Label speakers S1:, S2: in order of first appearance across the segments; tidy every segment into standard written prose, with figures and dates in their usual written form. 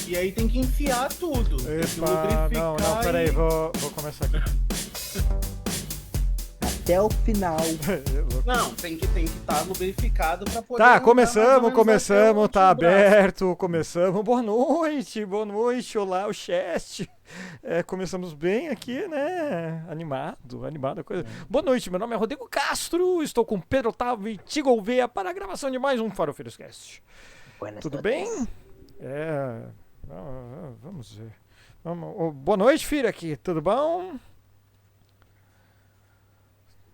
S1: E aí tem que enfiar tudo. Tem que
S2: Epa, não,
S1: lubrificar
S2: peraí, vou começar aqui.
S3: Até o final.
S1: Não, tem que estar lubrificado pra poder.
S2: Tá,
S1: andar mais ou menos
S2: começamos,
S1: até
S2: tá
S1: o braço.
S2: aberto, começamos. Boa noite, olá, o chat. Começamos bem aqui, né? Animado a coisa. Boa noite, meu nome é Rodrigo Castro, estou com Pedro Otávio e Tigo Gouveia para a gravação de mais um Farofeiros Cast. Tudo bem? Vamos ver. Boa noite, filho, aqui, tudo bom?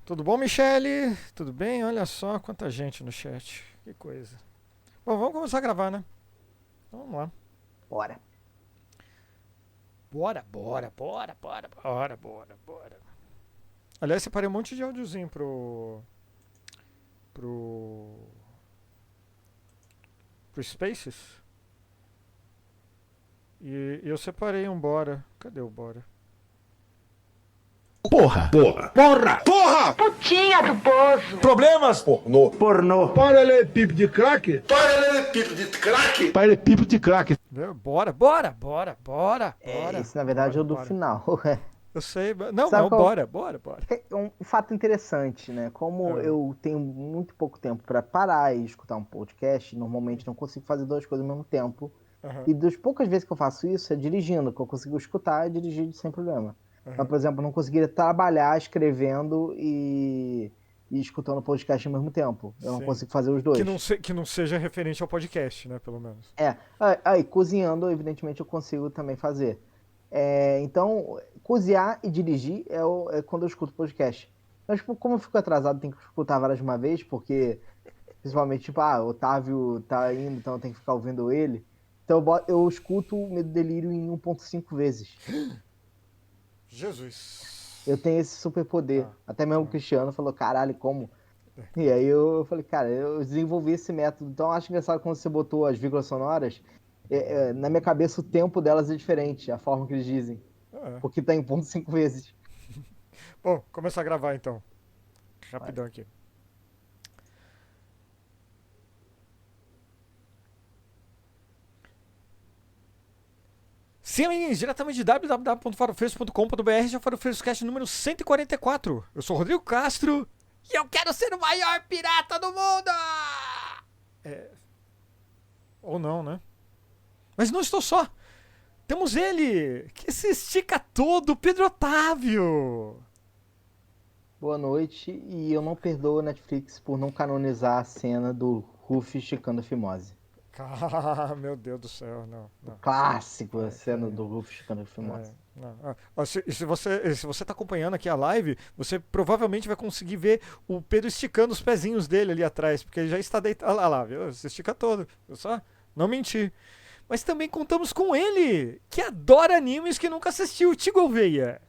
S2: Tudo bom, Michele? Tudo bem? Olha só quanta gente no chat. Que coisa. Bom, vamos começar a gravar, né? Vamos lá.
S3: Bora.
S2: Bora. Aliás, separei um monte de áudiozinho pro Spaces. E eu separei um bora. Cadê o bora?
S4: Porra!
S5: Putinha do poço.
S4: Problemas? Pornô.
S6: Paralelepípedo de crack? Paralelepípedo de crack.
S2: Bora.
S3: Isso, na verdade, é o do
S2: bora.
S3: final.
S2: Eu sei. Não,
S3: Sabe qual-
S2: bora.
S3: É um fato interessante, né? Como eu tenho muito pouco tempo para parar e escutar um podcast, normalmente não consigo fazer duas coisas ao mesmo tempo.
S2: Uhum.
S3: E das poucas vezes que eu faço isso é dirigindo, que eu consigo escutar e dirigir sem problema. Então, por exemplo, eu não conseguiria trabalhar escrevendo e escutando o podcast ao mesmo tempo. Eu não
S2: Sim.
S3: consigo fazer os dois.
S2: Que não seja referente ao podcast, né? Pelo menos.
S3: Aí, cozinhando, evidentemente, eu consigo também fazer. Então, cozinhar e dirigir é quando eu escuto podcast. Mas, tipo, como eu fico atrasado, tenho que escutar várias de uma vez, porque, principalmente, tipo, o Otávio tá indo, então eu tenho que ficar ouvindo ele. Então, eu escuto o Medo e Delírio em 1.5 vezes.
S2: Jesus.
S3: Eu tenho esse superpoder. Até mesmo o Cristiano falou, caralho, como? E aí eu falei, cara, eu desenvolvi esse método. Então, eu acho engraçado quando você botou as vírgulas sonoras, na minha cabeça o tempo delas é diferente, a forma que eles dizem. Porque tá em 1.5 vezes.
S2: Bom, começar a gravar então. Rapidão aqui. Sim, amiguinhos, diretamente de www.farofeiros.com.br, já Farofeiros Cast número 144. Eu sou o Rodrigo Castro e eu quero ser o maior pirata do mundo! Ou não, né? Mas não estou só. Temos ele, que se estica todo, Pedro Otávio.
S3: Boa noite, e eu não perdoo a Netflix por não canonizar a cena do Ruffy esticando a fimose.
S2: Meu Deus do céu, não.
S3: Clássico a cena do Ruffy esticando a fimose.
S2: Se você tá acompanhando aqui a live, você provavelmente vai conseguir ver o Pedro esticando os pezinhos dele ali atrás, porque ele já está deitado. Olha lá, viu? Você estica todo, viu só? Não menti. Mas também contamos com ele, que adora animes que nunca assistiu, Tigo Gouveia.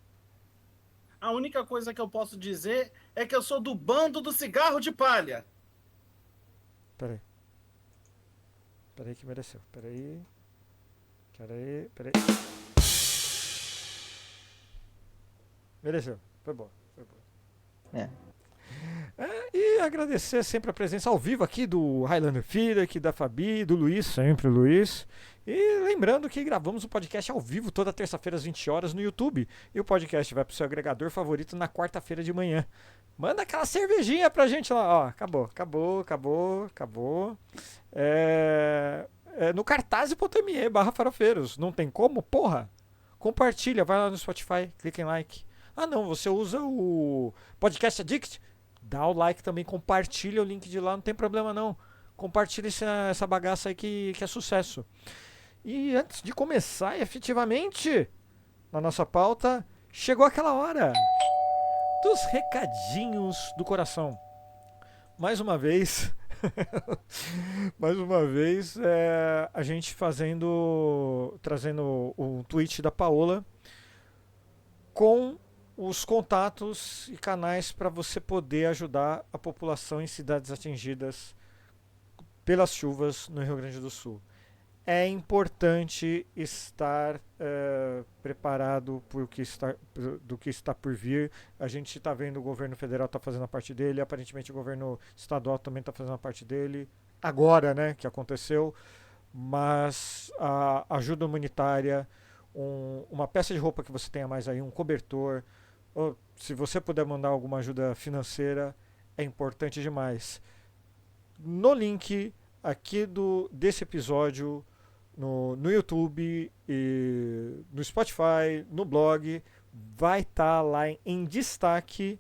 S1: A única coisa que eu posso dizer é que eu sou do bando do cigarro de palha.
S2: Peraí que mereceu. Peraí. Mereceu. Foi bom. E agradecer sempre a presença ao vivo aqui do Highlander Filho, aqui da Fabi, do Luiz, sempre o Luiz. E lembrando que gravamos o podcast ao vivo toda terça-feira às 20 horas no YouTube. E o podcast vai pro seu agregador favorito na quarta-feira de manhã. Manda aquela cervejinha pra gente lá. Ó, acabou. No cartaz.me/farofeiros. Não tem como? Porra! Compartilha, vai lá no Spotify, clica em like. Ah não, você usa o Podcast Addict? Dá o like também, compartilha o link de lá, não tem problema não. Compartilha essa bagaça aí que é sucesso. E antes de começar efetivamente na nossa pauta, chegou aquela hora dos recadinhos do coração. Mais uma vez, a gente trazendo o tweet da Paola com os contatos e canais para você poder ajudar a população em cidades atingidas pelas chuvas no Rio Grande do Sul. É importante estar preparado do que está por vir. A gente está vendo o governo federal está fazendo a parte dele, aparentemente o governo estadual também está fazendo a parte dele. Agora, né, que aconteceu. mas a ajuda humanitária, uma peça de roupa que você tenha mais aí, um cobertor, ou se você puder mandar alguma ajuda financeira, é importante demais. No link aqui desse episódio, no YouTube, e no Spotify, no blog, vai estar lá em destaque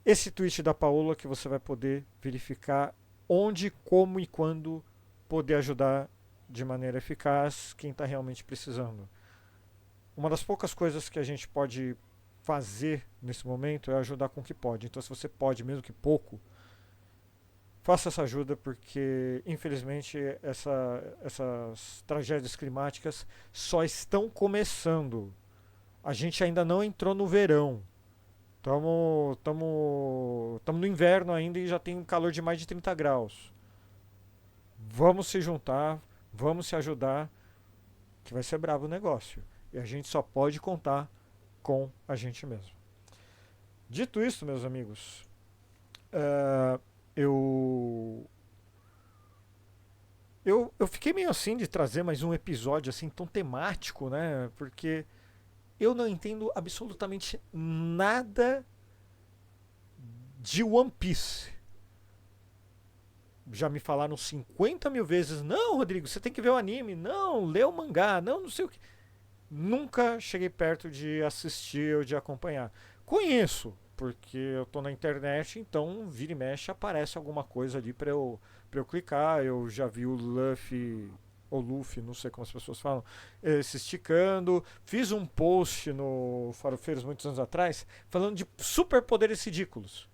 S2: esse tweet da Paola que você vai poder verificar onde, como e quando poder ajudar de maneira eficaz quem está realmente precisando. Uma das poucas coisas que a gente pode fazer nesse momento é ajudar com o que pode. Então, se você pode, mesmo que pouco, faça essa ajuda, porque infelizmente essas tragédias climáticas só estão começando. A gente ainda não entrou no verão. Estamos no inverno ainda e já tem um calor de mais de 30 graus. Vamos se juntar, vamos se ajudar, que vai ser brabo o negócio. E a gente só pode contar com a gente mesmo. Dito isso, meus amigos, eu fiquei meio assim de trazer mais um episódio assim tão temático, né? Porque eu não entendo absolutamente nada de One Piece. Já me falaram 50 mil vezes: não, Rodrigo, você tem que ver o anime, não, lê o mangá, não sei o que. Nunca cheguei perto de assistir ou de acompanhar. Conheço, porque eu tô na internet, então vira e mexe aparece alguma coisa ali pra eu clicar. Eu já vi o Luffy, ou Luffy, não sei como as pessoas falam, se esticando. Fiz um post no Farofeiros muitos anos atrás falando de superpoderes ridículos.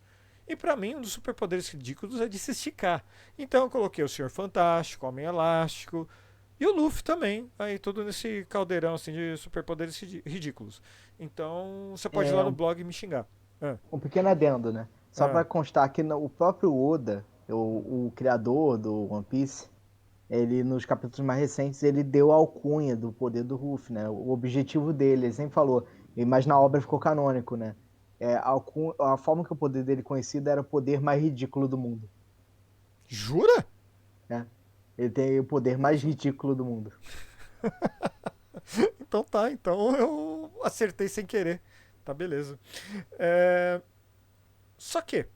S2: E pra mim, um dos superpoderes ridículos é de se esticar. Então eu coloquei o Senhor Fantástico, Homem Elástico e o Luffy também. Aí tudo nesse caldeirão assim de superpoderes ridículos. Então você pode ir lá no blog e me xingar.
S3: Um pequeno adendo, né? Só pra constar que o próprio Oda, o criador do One Piece, ele nos capítulos mais recentes, ele deu a alcunha do poder do Ruffy, né? O objetivo dele, ele sempre falou, mas na obra ficou canônico, né? A forma que o poder dele conhecido era o poder mais ridículo do mundo.
S2: Jura?
S3: Ele tem o poder mais ridículo do mundo.
S2: Então tá, então eu acertei sem querer. Tá, beleza. Só que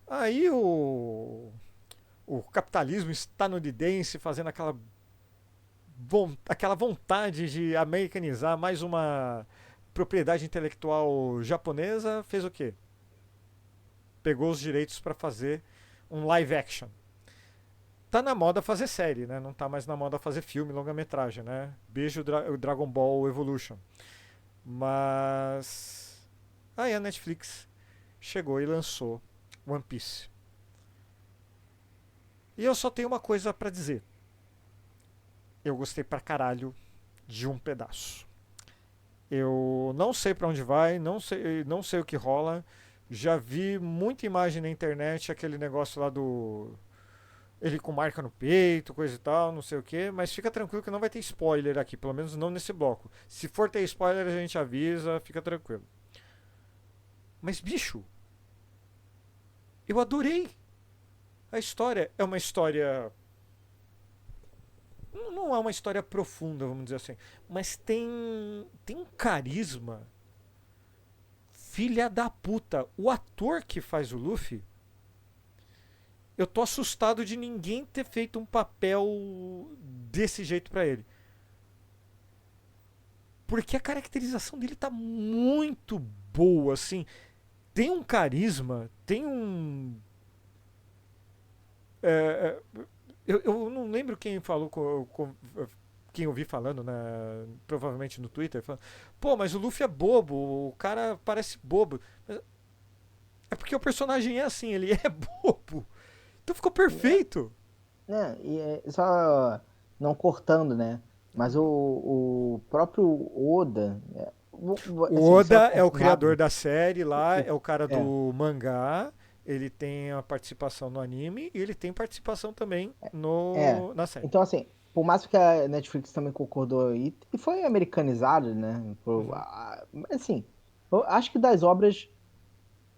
S2: aí o capitalismo estadunidense fazendo aquela vontade de americanizar mais uma propriedade intelectual japonesa, fez o quê? Pegou os direitos para fazer um live action. Tá na moda fazer série, né? Não tá mais na moda fazer filme, longa-metragem, né? Beijo Dragon Ball Evolution. Mas aí a Netflix chegou e lançou One Piece. E eu só tenho uma coisa pra dizer. Eu gostei pra caralho de um pedaço. Eu não sei pra onde vai, não sei o que rola. Já vi muita imagem na internet, aquele negócio lá do ele com marca no peito, coisa e tal, não sei o que, mas fica tranquilo que não vai ter spoiler aqui, pelo menos não nesse bloco. Se for ter spoiler, a gente avisa, fica tranquilo. Mas, bicho, eu adorei. A história é uma história... Não é uma história profunda, vamos dizer assim, mas tem um carisma filha da puta. O ator que faz o Luffy, eu tô assustado de ninguém ter feito um papel desse jeito pra ele. Porque a caracterização dele tá muito boa, assim. Tem um carisma, tem um... Eu não lembro quem falou, quem eu vi falando, né, provavelmente no Twitter, falando, pô, mas o Luffy é bobo, o cara parece bobo. Mas é porque o personagem é assim, ele é bobo. Então ficou perfeito.
S3: Só não cortando, né? Mas o próprio Oda...
S2: O Oda é o criador da série lá, é o cara do mangá, ele tem a participação no anime e ele tem participação também na série.
S3: Então, assim, por mais que a Netflix também concordou aí, e foi americanizado, né? Assim, eu acho que das obras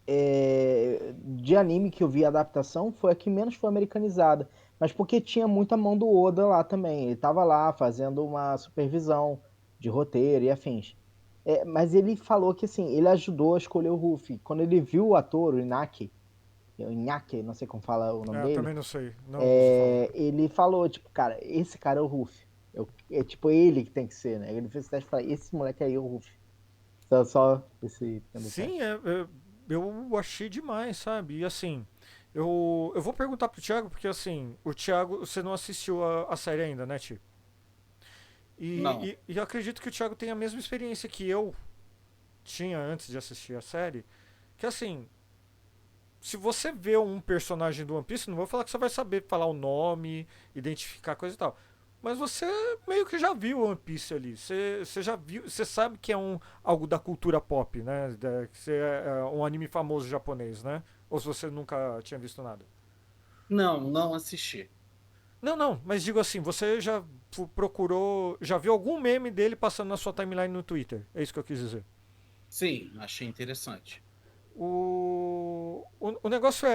S3: de anime que eu vi a adaptação foi a que menos foi americanizada. mas porque tinha muita mão do Oda lá também. Ele tava lá fazendo uma supervisão de roteiro e afins. Mas ele falou que assim, ele ajudou a escolher o Ruffy. Quando ele viu o ator, o Inaki, não sei como fala o nome
S2: É, eu
S3: dele,
S2: também não sei. Não ouço falar.
S3: ele falou, tipo, cara, esse cara é o Ruffy. É tipo ele que tem que ser, né? Ele fez o teste e falou, esse moleque aí é o Ruffy. Só esse detalhe.
S2: Sim, eu achei demais, sabe? E assim, eu vou perguntar pro Thiago, porque assim, o Thiago, você não assistiu a série ainda, né, Ti?
S1: Não.
S2: E eu acredito que o Thiago tem a mesma experiência que eu tinha antes de assistir a série. Que assim, se você vê um personagem do One Piece, não vou falar que você vai saber falar o nome, identificar coisa e tal. Mas você meio que já viu One Piece ali. Você já viu, você sabe que é algo da cultura pop, né? Que é um anime famoso japonês, né? Ou se você nunca tinha visto nada.
S1: Não, não assisti.
S2: Não, não, mas digo assim, você já procurou, já viu algum meme dele passando na sua timeline no Twitter? É isso que eu quis dizer.
S1: Sim, achei interessante.
S2: O negócio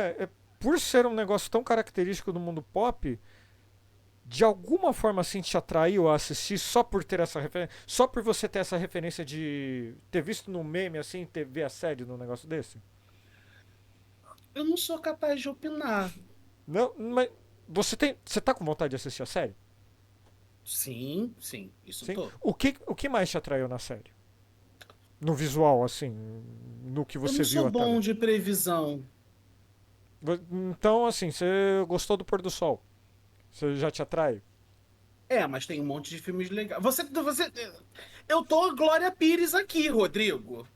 S2: por ser um negócio tão característico do mundo pop, de alguma forma assim te atraiu a assistir só por ter essa referência? Só por você ter essa referência de ter visto no meme assim, ter ver a série num negócio desse?
S1: Eu não sou capaz de opinar.
S2: Não, mas você tá com vontade de assistir a série?
S1: Sim, sim, isso
S2: Sim.
S1: tô.
S2: O que mais te atraiu na série? No visual, assim, no que
S1: Eu
S2: você
S1: não
S2: viu
S1: sou
S2: até ali.
S1: bom de previsão.
S2: Então, assim, você gostou do pôr do sol? Você já te atrai?
S1: Mas tem um monte de filmes legais. Eu tô a Glória Pires aqui, Rodrigo.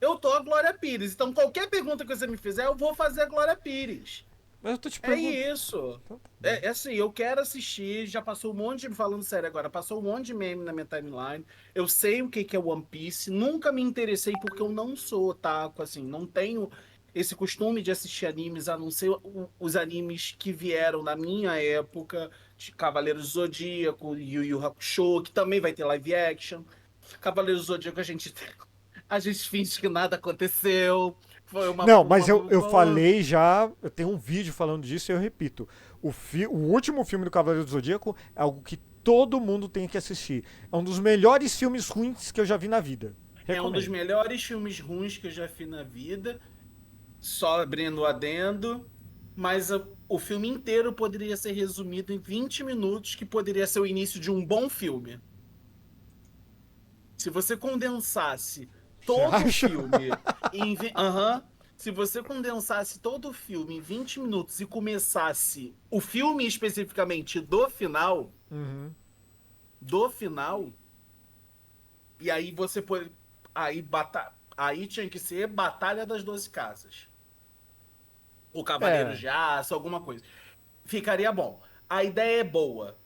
S1: Eu tô a Glória Pires. Então, qualquer pergunta que você me fizer, eu vou fazer a Glória Pires.
S2: Mas eu tô te
S1: É
S2: perguntando.
S1: isso.
S2: Então, tá bom.
S1: É assim, eu quero assistir. Já passou um monte de. Falando sério agora, passou um monte de meme na minha timeline. Eu sei o que que é One Piece. Nunca me interessei porque eu não sou otaku, assim. Não tenho esse costume de assistir animes, a não ser os animes que vieram na minha época, de Cavaleiros do Zodíaco, Yu Yu Hakusho, que também vai ter live action. Cavaleiros do Zodíaco, a gente finge que nada aconteceu. Foi
S2: Não, mas eu falei já, eu tenho um vídeo falando disso e eu repito. O último filme do Cavaleiro do Zodíaco é algo que todo mundo tem que assistir. É um dos melhores filmes ruins que eu já vi na vida.
S1: É um dos
S2: Recomendo.
S1: melhores filmes ruins que eu já vi na vida. Só abrindo o adendo. Mas o filme inteiro poderia ser resumido em 20 minutos, que poderia ser o início de um bom filme. Se você condensasse
S2: Você
S1: todo o
S2: acha?
S1: filme Aham. Se você condensasse todo o filme em 20 minutos e começasse o filme especificamente
S2: Uhum.
S1: do final, e aí você pode. Aí tinha que ser Batalha das 12 Casas. O Cavaleiro
S2: É.
S1: de Aço, alguma coisa. Ficaria bom. A ideia é boa.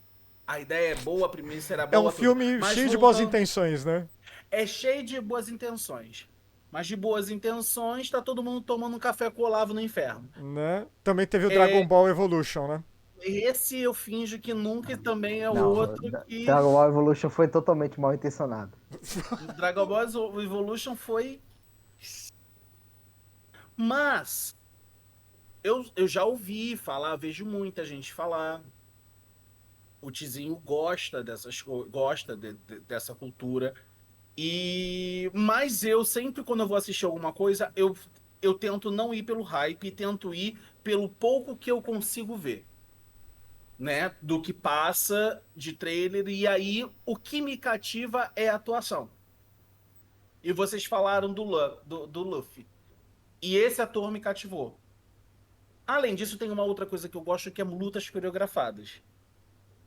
S1: A ideia é boa, a premissa era
S2: É um
S1: boa, tudo.
S2: filme
S1: Mas
S2: cheio de boas
S1: voltando,
S2: intenções, né?
S1: é cheio de boas intenções. Mas de boas intenções, tá todo mundo tomando um café com o Olavo no inferno.
S2: Né? Também teve o Dragon
S1: É,
S2: Ball Evolution, né?
S1: esse eu finjo que nunca e também é
S3: Não,
S1: outro que.
S3: Dragon Ball Evolution foi totalmente mal intencionado.
S1: Dragon Ball Evolution foi. Mas eu já ouvi falar, vejo muita gente falar. O Tizinho gosta dessa cultura. Mas eu sempre, quando eu vou assistir alguma coisa, eu tento não ir pelo hype, tento ir pelo pouco que eu consigo ver, né? Do que passa de trailer. E aí, o que me cativa é a atuação. E vocês falaram do Luffy. E esse ator me cativou. Além disso, tem uma outra coisa que eu gosto, que é lutas coreografadas.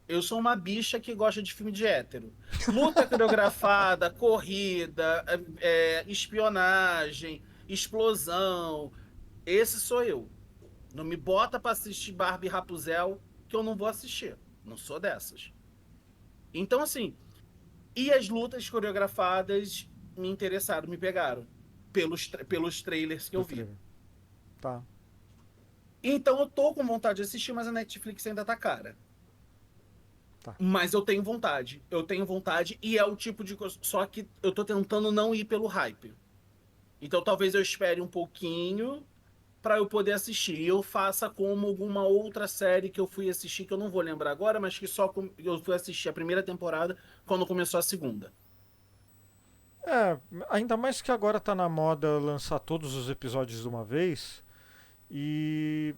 S1: Eu sou uma bicha que gosta de filme de hétero. Luta coreografada, corrida, espionagem, explosão. Esse sou eu. Não me bota pra assistir Barbie e Rapunzel, que eu não vou assistir. Não sou dessas. Então, assim, e as lutas coreografadas me interessaram, me pegaram. Pelos trailers que eu
S2: Do
S1: vi.
S2: trailer. Tá.
S1: Então eu tô com vontade de assistir, mas a Netflix ainda tá cara.
S2: Tá.
S1: Mas eu tenho vontade e é o tipo de coisa. Só que eu tô tentando não ir pelo hype. Então talvez eu espere um pouquinho para eu poder assistir. E eu faça como alguma outra série que eu fui assistir, que eu não vou lembrar agora, mas que eu fui assistir a primeira temporada quando começou a segunda.
S2: É, ainda mais que agora tá na moda lançar todos os episódios de uma vez. E.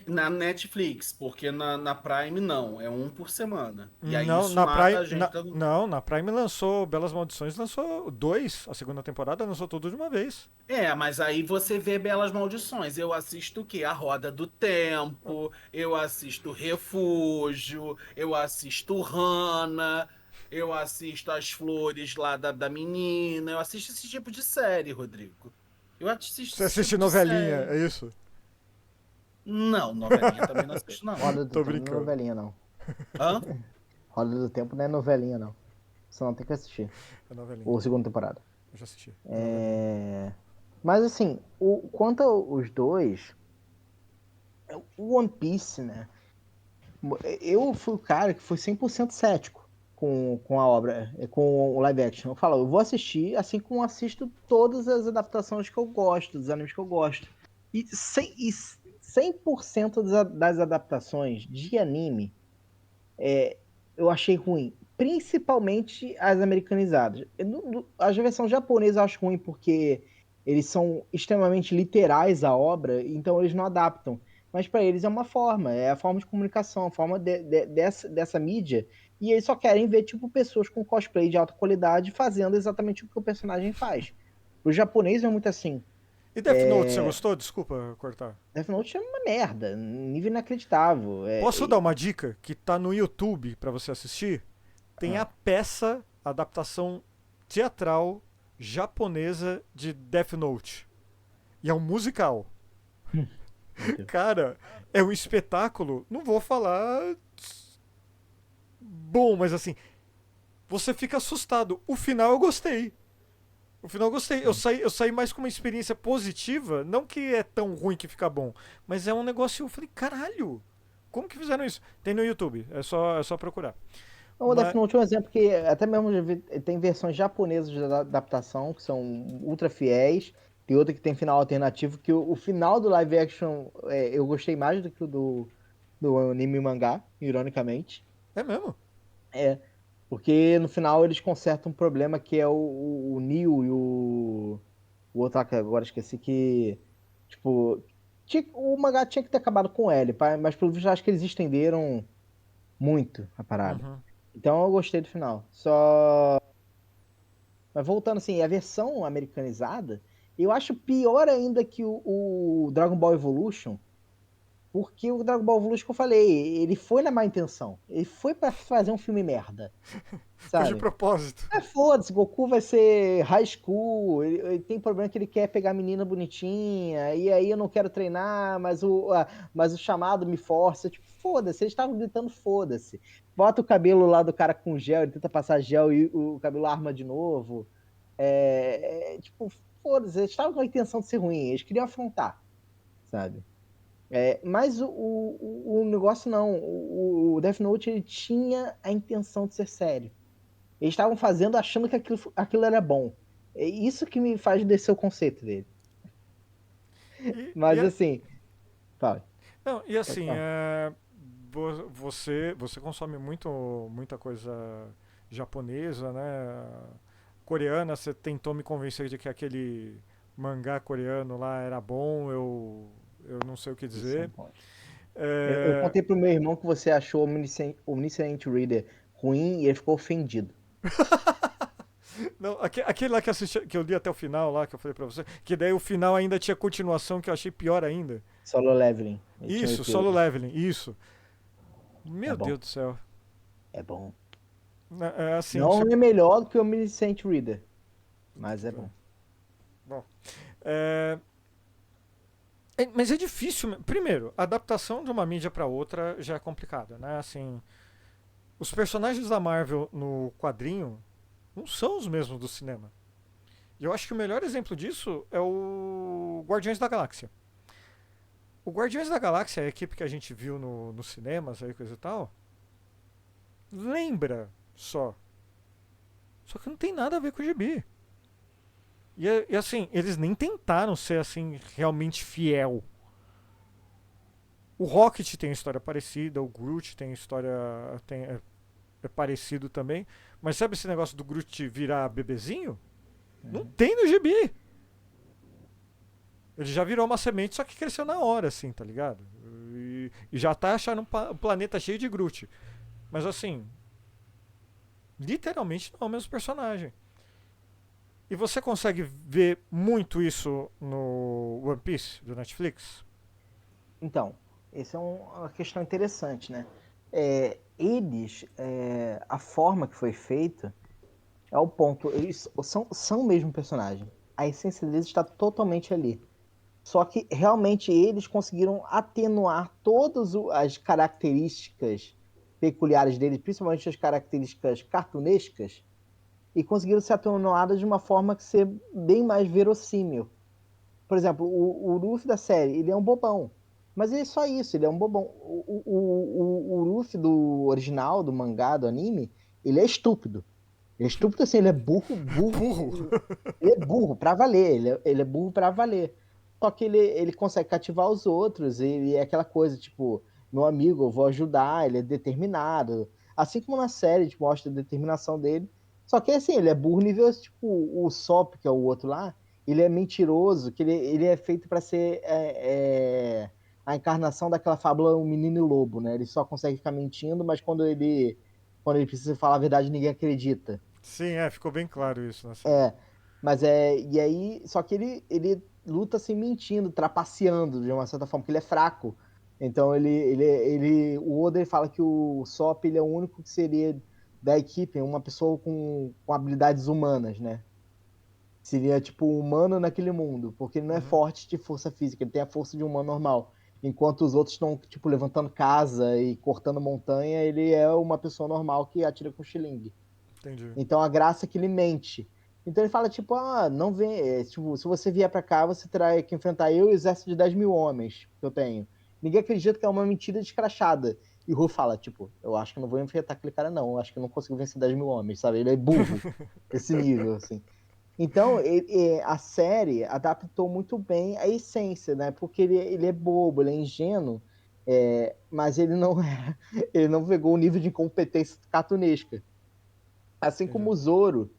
S1: Na Netflix, porque na Prime não, é um por semana. E aí
S2: Não,
S1: isso
S2: na
S1: mata
S2: Prime.
S1: a gente.
S2: Não, na Prime lançou Belas Maldições, lançou 2. A segunda temporada lançou tudo de uma vez.
S1: É, mas aí você vê Belas Maldições. Eu assisto o quê? A Roda do Tempo, eu assisto Refúgio, eu assisto Hannah, eu assisto As Flores lá da menina, eu assisto esse tipo de série, Rodrigo. Eu assisto
S2: Você
S1: esse
S2: assiste
S1: tipo de
S2: novelinha,
S1: série.
S2: é isso?
S1: Não, novelinha também não assisto, não.
S3: Roda do
S2: Tô
S3: Tempo não é
S2: brincando.
S3: novelinha, não.
S1: Hã?
S3: Roda do Tempo não é novelinha, não. Você não tem que assistir.
S2: É novelinha.
S3: Ou segunda temporada.
S2: Eu já assisti. É novelinha.
S3: Mas assim, quanto aos dois, o One Piece, né? Eu fui o cara que foi 100% cético com a obra, com o live action. Eu falo, eu vou assistir, assim como assisto todas as adaptações que eu gosto, dos animes que eu gosto. E 100% das adaptações de anime eu achei ruim. Principalmente as americanizadas. As versões japonesas eu acho ruim porque eles são extremamente literais à obra, então eles não adaptam. Mas para eles é uma forma, é a forma de comunicação, a forma dessa mídia. E eles só querem ver tipo pessoas com cosplay de alta qualidade fazendo exatamente o que o personagem faz. O japonês é muito assim.
S2: E Death Note, você gostou? Desculpa cortar.
S3: Death Note é uma merda, nível inacreditável.
S2: Posso dar uma dica que tá no YouTube pra você assistir? Tem a peça, a adaptação teatral japonesa de Death Note. E é um musical. Cara, é um espetáculo. Não vou falar bom, mas assim, você fica assustado. O final eu gostei. O final eu gostei. Eu saí mais com uma experiência positiva. Não que é tão ruim que fica bom. Mas é um negócio. Eu falei, caralho, como que fizeram isso? Tem no YouTube. É só procurar.
S3: O Death Note é um exemplo que até mesmo tem versões japonesas de adaptação que são ultra fiéis. Tem outra que tem final alternativo, que o final do live action eu gostei mais do que o do anime e mangá, ironicamente.
S2: É mesmo?
S3: É, porque no final eles consertam um problema que é o Neo e o outro lá que agora esqueci que, tipo, o mangá tinha que ter acabado com ele, mas pelo visto acho que eles estenderam muito a parada.
S2: Uhum.
S3: Então eu gostei do final. Mas voltando assim, a versão americanizada, eu acho pior ainda que o Dragon Ball Evolution, porque o Dragon Ball Evolution que eu falei, ele foi na má intenção. Ele foi pra fazer um filme merda.
S2: Foi de
S3: Sabe?
S2: propósito.
S3: Foda-se, Goku vai ser high school, ele tem problema que ele quer pegar a menina bonitinha, e aí eu não quero treinar, mas o chamado me força. Tipo, foda-se, eles estavam gritando foda-se. Bota o cabelo lá do cara com gel, ele tenta passar gel e o cabelo arma de novo. Tipo, foda-se, eles estavam com a intenção de ser ruim, eles queriam afrontar, sabe? Mas o negócio não, o Death Note ele tinha a intenção de ser sério. Eles estavam fazendo achando que aquilo era bom. É isso que me faz descer o conceito dele. Mas assim, fala.
S2: Não, e assim,
S3: falar.
S2: você consome muita coisa japonesa, né? Coreana, você tentou me convencer de que aquele mangá coreano lá era bom, eu não sei o que
S3: Isso é um
S2: dizer.
S3: ponto. Eu contei pro meu irmão que você achou Omniscient Reader ruim e ele ficou ofendido.
S2: Não, aquele lá que eu li até o final lá, que eu falei pra você, que daí o final ainda tinha continuação que eu achei pior ainda.
S3: Solo Leveling.
S2: Isso, Solo Leveling, isso. Meu
S3: bom.
S2: Deus do céu.
S3: É bom.
S2: Assim,
S3: Não é melhor do que o Omniscient Reader, mas é bom.
S2: Bom, mas é difícil. Primeiro, a adaptação de uma mídia pra outra já é complicada, né? Assim, os personagens da Marvel no quadrinho não são os mesmos do cinema. E eu acho que o melhor exemplo disso é o Guardiões da Galáxia. O Guardiões da Galáxia, a equipe que a gente viu nos cinemas, aí, coisa e tal, lembra só. Só que não tem nada a ver com o gibi. E assim, eles nem tentaram ser assim realmente fiel O Rocket tem história parecida, o Groot tem história. É parecido também. Mas sabe esse negócio do Groot virar bebezinho? Não tem no gibi. Ele já virou uma semente, só que cresceu na hora, assim, tá ligado? E já tá achando um planeta cheio de Groot. Mas assim, literalmente não é o mesmo personagem. E você consegue ver muito isso no One Piece do Netflix?
S3: Então, essa é uma questão interessante, né? A forma que foi feita é o ponto. Eles são o mesmo personagem. A essência deles está totalmente ali. Só que realmente eles conseguiram atenuar todas as características peculiares deles, principalmente as características cartunescas, e conseguiram ser atenuadas de uma forma que ser bem mais verossímil. Por exemplo, o Luffy da série, ele é um bobão. Mas ele é só isso, ele é um bobão. O Luffy do original, do mangá, do anime, ele é estúpido. Ele é estúpido assim, ele é burro.
S2: Burro!
S3: Ele é burro pra valer, ele é burro pra valer. Só que ele consegue cativar os outros, ele é aquela coisa, tipo, meu amigo, eu vou ajudar, ele é determinado. Assim como na série, tipo, mostra a determinação dele. Só que assim, ele é burro nível, tipo, o Sop, que é o outro lá, ele é mentiroso, que ele é feito pra ser a encarnação daquela fábula O Menino e o Lobo, né? Ele só consegue ficar mentindo, mas quando ele precisa falar a verdade, ninguém acredita.
S2: Sim, ficou bem claro isso na série.
S3: É, mas e aí, só que ele luta assim mentindo, trapaceando de uma certa forma, porque ele é fraco. Então o Oda ele fala que o Sop ele é o único que seria da equipe, uma pessoa com habilidades humanas, né? Seria tipo um humano naquele mundo, porque ele não é
S2: Uhum,
S3: forte de força física, ele tem a força de um humano normal. Enquanto os outros estão tipo levantando casa e cortando montanha, ele é uma pessoa normal que atira com xilingue.
S2: entendi.
S3: Então a graça é que ele mente. Então ele fala, tipo, não vem. Tipo, se você vier pra cá, você terá que enfrentar eu e o exército de 10 mil homens que eu tenho. Ninguém acredita que é uma mentira descrachada. E o Ru fala, tipo, eu acho que eu não vou enfrentar aquele cara, não. Eu acho que eu não consigo vencer 10 mil homens, sabe? Ele é burro, esse nível, assim. Então, a série adaptou muito bem a essência, né? Porque ele é bobo, ele é ingênuo, mas ele não ele não pegou o nível de incompetência cartunesca. Assim como
S2: Entendi.
S3: o Zoro,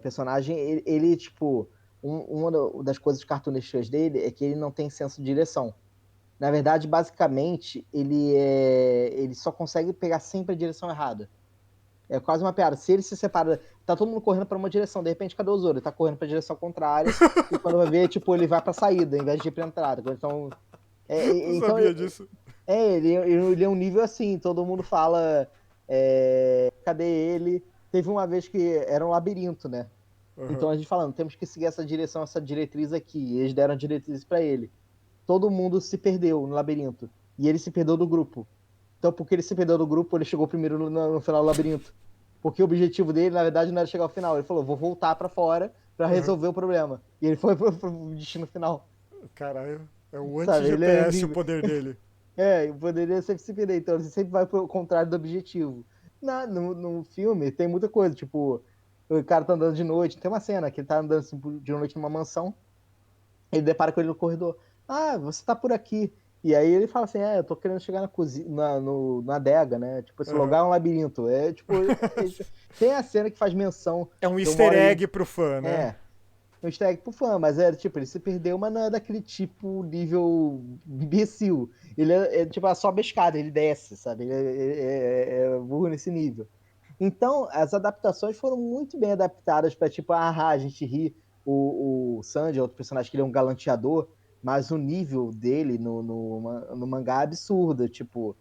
S3: personagem, tipo, uma das coisas cartunescas dele é que ele não tem senso de direção. Na verdade, basicamente, ele só consegue pegar sempre a direção errada. É quase uma piada. Se ele se separa, tá todo mundo correndo para uma direção, de repente, cadê o Zoro? Ele tá correndo para a direção contrária, e quando vai ver, tipo, ele vai para saída, em vez de ir pra entrada. Então,
S2: Não
S3: então
S2: sabia disso.
S3: ele é um nível assim, todo mundo fala, cadê ele? Teve uma vez que era um labirinto, né?
S2: Uhum.
S3: Então a gente falando, temos que seguir essa direção, essa diretriz aqui. E eles deram a diretriz para ele. Todo mundo se perdeu no labirinto. E ele se perdeu do grupo. Então, porque ele se perdeu do grupo, ele chegou primeiro no final do labirinto. Porque o objetivo dele, na verdade, não era chegar ao final. Ele falou, vou voltar para fora para
S2: Uhum.
S3: resolver o problema. E ele foi pro destino final.
S2: Caralho, é o
S3: Sabe? Ele é
S2: anti-GPS o
S3: nível.
S2: poder dele.
S3: Poderia sempre se perder. Então, você sempre vai pro contrário do objetivo. No filme, tem muita coisa. Tipo, o cara tá andando de noite. Tem uma cena que ele tá andando assim, de noite numa mansão. Ele depara com ele no corredor. Ah, você tá por aqui. E aí ele fala assim: eu tô querendo chegar na cozinha, na adega, né? Tipo, esse
S2: Uhum.
S3: lugar é um labirinto. Tem a cena que faz menção
S2: É um
S3: que uma
S2: easter
S3: hora ele.
S2: egg pro fã, né?
S3: É, um easter egg pro fã, mas tipo, ele se perdeu, mas não é daquele tipo nível imbecil. Ele tipo, a sobe a escada, ele desce, sabe? Ele é burro nesse nível. Então, as adaptações foram muito bem adaptadas para tipo, a gente ri. O Sanji é outro personagem que ele é um galanteador, mas o nível dele no mangá é absurdo. Tipo,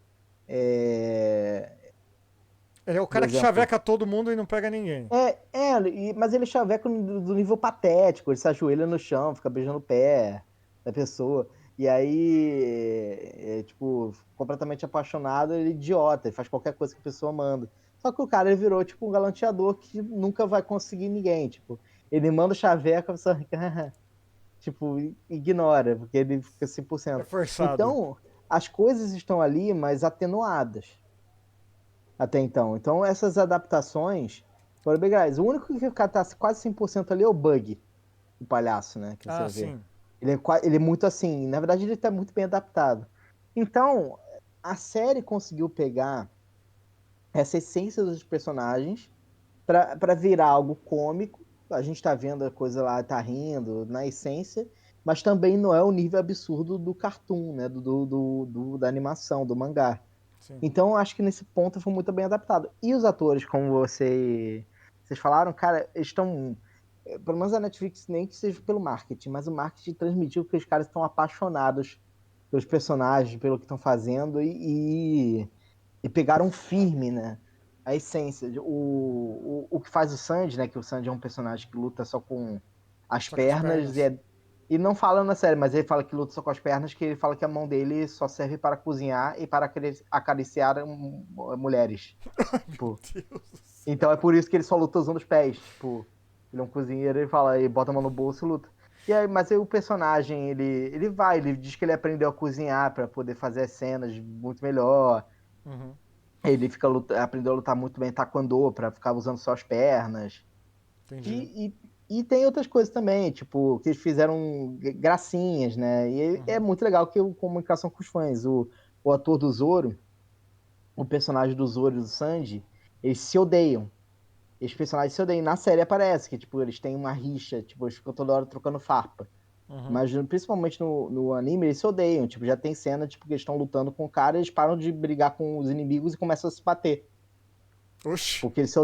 S2: Ele é o
S3: por
S2: cara que
S3: exemplo,
S2: chaveca todo mundo e não pega ninguém.
S3: mas ele chaveca do nível patético, ele se ajoelha no chão, fica beijando o pé da pessoa. E aí, tipo, completamente apaixonado, ele é idiota, ele faz qualquer coisa que a pessoa manda. Só que o cara ele virou, tipo, um galanteador que nunca vai conseguir ninguém. Tipo, ele manda o chaveco, a pessoa tipo, ignora, porque ele fica
S2: É
S3: 100%.
S2: forçado.
S3: Então, as coisas estão ali, mas atenuadas até então. Então, essas adaptações foram bem legais. O único que tá quase 100% ali é o Bug, o palhaço, né? Que você
S2: Ah,
S3: vai ver.
S2: sim.
S3: Ele é muito assim. Na verdade, ele tá muito bem adaptado. Então, a série conseguiu pegar essa essência dos personagens pra virar algo cômico. A gente tá vendo a coisa lá, tá rindo, na essência, mas também não é o nível absurdo do cartoon, né? Da animação, do mangá.
S2: Sim.
S3: Então, eu acho que nesse ponto foi muito bem adaptado. E os atores, como vocês falaram, cara, eles estão. Pelo menos a Netflix, nem que seja pelo marketing, mas o marketing transmitiu que os caras estão apaixonados pelos personagens, pelo que estão fazendo e pegaram firme, né? A essência. O que faz o Sanji, né? Que o Sanji é um personagem que luta só com as
S2: Só com as
S3: pernas
S2: pernas.
S3: e não falando na série, mas ele fala que luta só com as pernas, que ele fala que a mão dele só serve para cozinhar e para acariciar mulheres.
S2: Meu
S3: Tipo,
S2: Deus do céu.
S3: então é por isso que ele só luta usando os pés. Tipo, ele é um cozinheiro, ele fala, ele bota a mão no bolso e luta. E aí, mas aí o personagem, ele diz que ele aprendeu a cozinhar para poder fazer as cenas muito melhor.
S2: Uhum,
S3: Ele aprendeu a lutar muito bem taekwondo para ficar usando só as pernas.
S2: entendi.
S3: E tem outras coisas também, tipo, que eles fizeram gracinhas, né? E é
S2: Uhum.
S3: muito legal que a comunicação com os fãs. O ator do Zoro, o personagem do Zoro e do Sanji, eles se odeiam. Esses personagens se odeiam. Na série aparece que, tipo, eles têm uma rixa, tipo, eles ficam toda hora trocando farpa.
S2: Uhum.
S3: Mas principalmente no anime, eles se odeiam. Tipo, já tem cena, tipo, que eles estão lutando com o cara, eles param de brigar com os inimigos e começam a se bater.
S2: Oxi.
S3: Porque eles se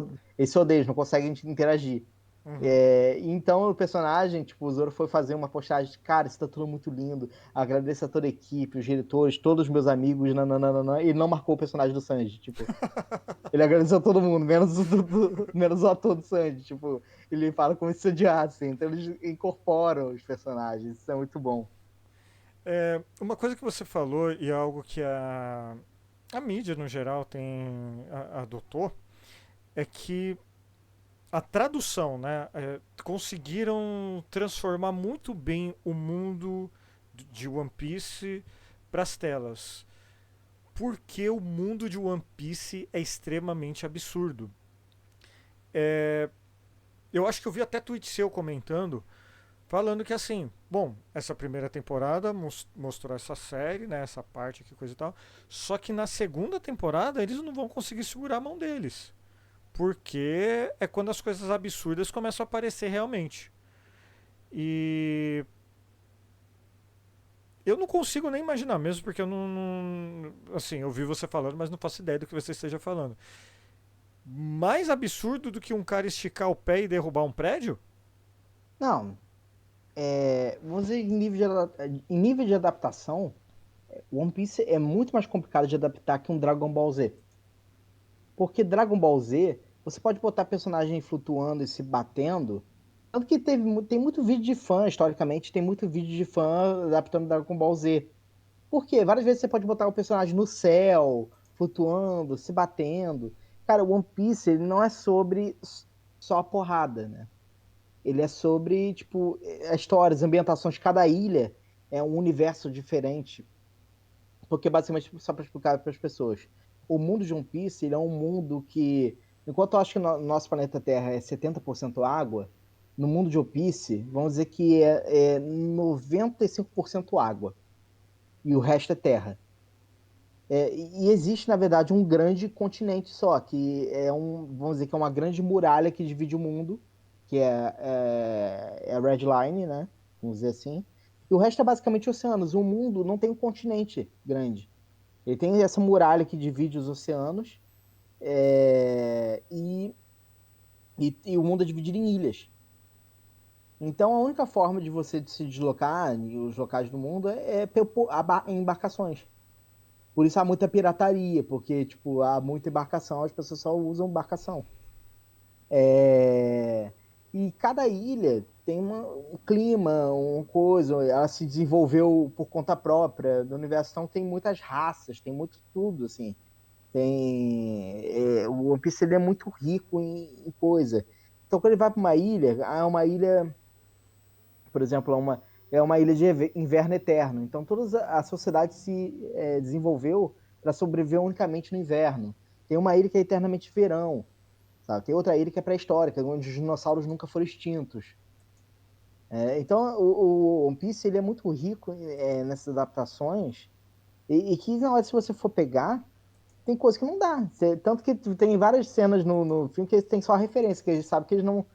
S3: odeiam, eles não conseguem interagir.
S2: Uhum.
S3: Então o personagem, tipo, o Zoro foi fazer uma postagem de, cara, isso tá tudo muito lindo. Agradeço a toda a equipe, os diretores, todos os meus amigos, nananana. E ele não marcou o personagem do Sanji, tipo. Ele agradeceu a todo mundo, menos o ator do Sanji, tipo. Ele fala como se odiasse, então eles incorporam os personagens, isso é muito bom.
S2: Uma coisa que você falou e é algo que a mídia no geral adotou é que a tradução, né? Conseguiram transformar muito bem o mundo de One Piece para as telas. Porque o mundo de One Piece é extremamente absurdo. Eu acho que eu vi até tweet seu comentando, falando que assim, bom, essa primeira temporada mostrou essa série, né, essa parte aqui, coisa e tal. Só que na segunda temporada eles não vão conseguir segurar a mão deles. Porque é quando as coisas absurdas começam a aparecer realmente. E eu não consigo nem imaginar mesmo, porque eu assim, eu ouvi você falando, mas não faço ideia do que você esteja falando. Mais absurdo do que um cara esticar o pé e derrubar um prédio?
S3: Não, vamos dizer, em nível de adaptação, One Piece é muito mais complicado de adaptar que um Dragon Ball Z. Porque Dragon Ball Z, você pode botar personagem flutuando e se batendo. Tanto que tem muito vídeo de fã, historicamente, tem muito vídeo de fã adaptando Dragon Ball Z. Por quê? Várias vezes você pode botar o personagem no céu, flutuando, se batendo. Cara, o One Piece, ele não é sobre só a porrada, né? Ele é sobre, tipo, a história, as ambientações. Cada ilha é um universo diferente. Porque, basicamente, só para explicar para as pessoas, o mundo de One Piece ele é um mundo que, enquanto eu acho que no nosso planeta Terra é 70% água, no mundo de One Piece, vamos dizer que é 95% água e o resto é terra. E existe, na verdade, um grande continente só, que vamos dizer que é uma grande muralha que divide o mundo, que é a Red Line, né? Vamos dizer assim. E o resto é basicamente oceanos. O mundo não tem um continente grande. Ele tem essa muralha que divide os oceanos, é, e, e o mundo é dividido em ilhas. Então, a única forma de você se deslocar em os locais do mundo em embarcações. Por isso há muita pirataria, porque tipo, há muita embarcação, as pessoas só usam embarcação. É, E cada ilha tem um clima, uma coisa, ela se desenvolveu por conta própria do universo, então tem muitas raças, tem muito tudo, assim. O One Piece ele é muito rico em coisa. Então, quando ele vai para uma ilha, uma ilha, por exemplo, é uma ilha de inverno eterno. Então, toda a sociedade se desenvolveu para sobreviver unicamente no inverno. Tem uma ilha que é eternamente verão, sabe? Tem outra ilha que é pré-histórica, onde os dinossauros nunca foram extintos. Então, o One Piece ele é muito rico nessas adaptações E que, na hora, se você for pegar, tem coisa que não dá. Tanto que tem várias cenas no filme que tem só referência, que a gente sabe que eles não.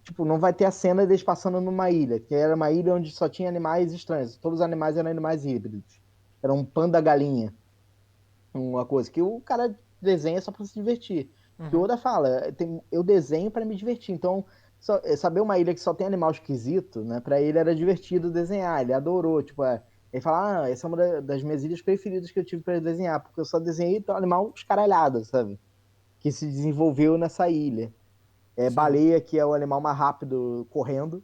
S3: Tipo, não vai ter a cena deles passando numa ilha, que era uma ilha onde só tinha animais estranhos. Todos os animais eram animais híbridos. Era um panda-galinha. Uma coisa que o cara desenha só pra se divertir. Que o
S2: Uhum.
S3: Oda fala, eu desenho pra me divertir. Então, saber uma ilha que só tem animal esquisito, né? Pra ele era divertido desenhar, ele adorou. Tipo, ele fala, essa é uma das minhas ilhas preferidas que eu tive pra desenhar, porque eu só desenhei animal escaralhado, sabe? Que se desenvolveu nessa ilha.
S2: Sim.
S3: Baleia, que é o animal mais rápido correndo,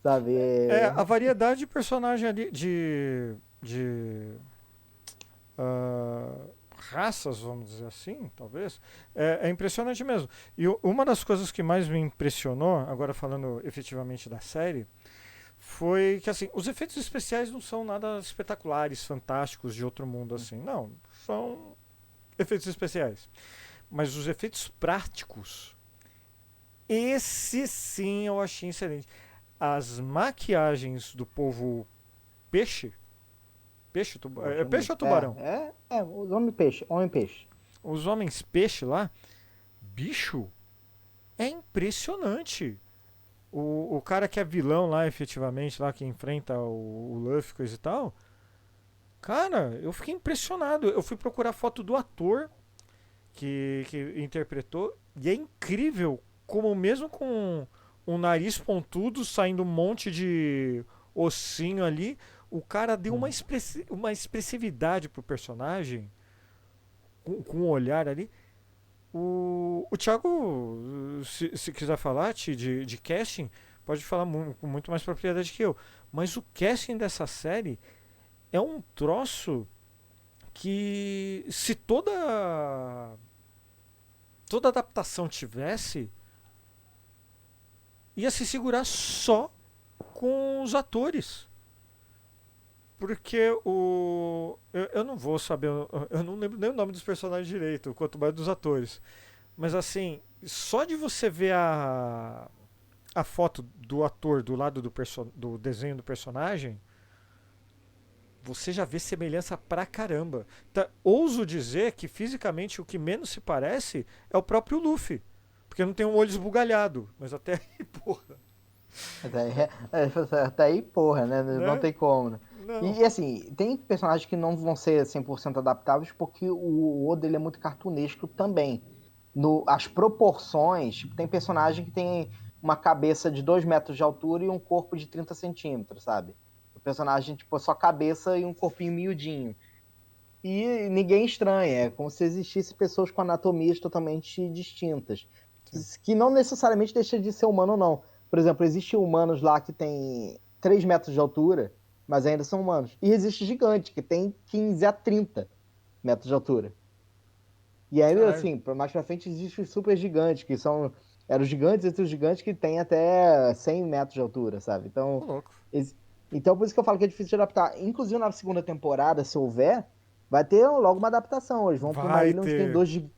S3: sabe?
S2: A variedade de personagem ali, de ah, raças, vamos dizer assim, talvez, é impressionante mesmo. E uma das coisas que mais me impressionou, agora falando efetivamente da série, foi que assim, os efeitos especiais não são nada espetaculares, fantásticos de outro mundo assim. Não, são efeitos especiais. Mas os efeitos práticos, esse sim eu achei excelente. As maquiagens do povo peixe, peixe ou tubarão?
S3: Os homem-peixe, homem-peixe.
S2: Os homens peixe lá, bicho, é impressionante. O cara que é vilão lá, efetivamente, lá que enfrenta o Luffy, coisa e tal. Cara, eu fiquei impressionado. Eu fui procurar foto do ator que interpretou. E é incrível como, mesmo com um nariz pontudo, saindo um monte de ossinho ali, o cara deu uma expressividade pro personagem, com o olhar ali. O Thiago, se quiser falar de casting, pode falar com muito mais propriedade que eu. Mas o casting dessa série é um troço que, se toda adaptação tivesse, ia se segurar só com os atores. Porque eu não vou saber, eu não lembro nem o nome dos personagens direito, quanto mais dos atores. Mas assim, só de você ver a foto do ator do lado do desenho do personagem, você já vê semelhança pra caramba. Tá, ouso dizer que fisicamente o que menos se parece é o próprio Luffy. Porque não tem um olho esbugalhado. Mas até aí, porra.
S3: Até aí, porra, né? Não
S2: Né?
S3: tem como, né?
S2: Não.
S3: E assim, tem personagens que não vão ser 100% adaptáveis porque o Oda ele é muito cartunesco também. As proporções, tipo, tem personagem que tem uma cabeça de 2 metros de altura e um corpo de 30 centímetros, sabe? O personagem, tipo, só cabeça e um corpinho miudinho. E ninguém estranha, é como se existissem pessoas com anatomias totalmente distintas,
S2: Sim.
S3: que não necessariamente deixa de ser humano, não. Por exemplo, existem humanos lá que têm 3 metros de altura, mas ainda são humanos. E existe gigante, que tem 15 a 30 metros de altura. E aí,
S2: Caralho.
S3: assim, mais pra frente existem os super gigantes, que são. Eram os gigantes entre os gigantes que têm até 100 metros de altura, sabe?
S2: Ô, louco.
S3: Então, por isso que eu falo que é difícil de adaptar. Inclusive, na segunda temporada, se houver, vai ter logo uma adaptação. Eles vão pra uma
S2: Vai
S3: ilha onde tem
S2: ter.
S3: dois. Onde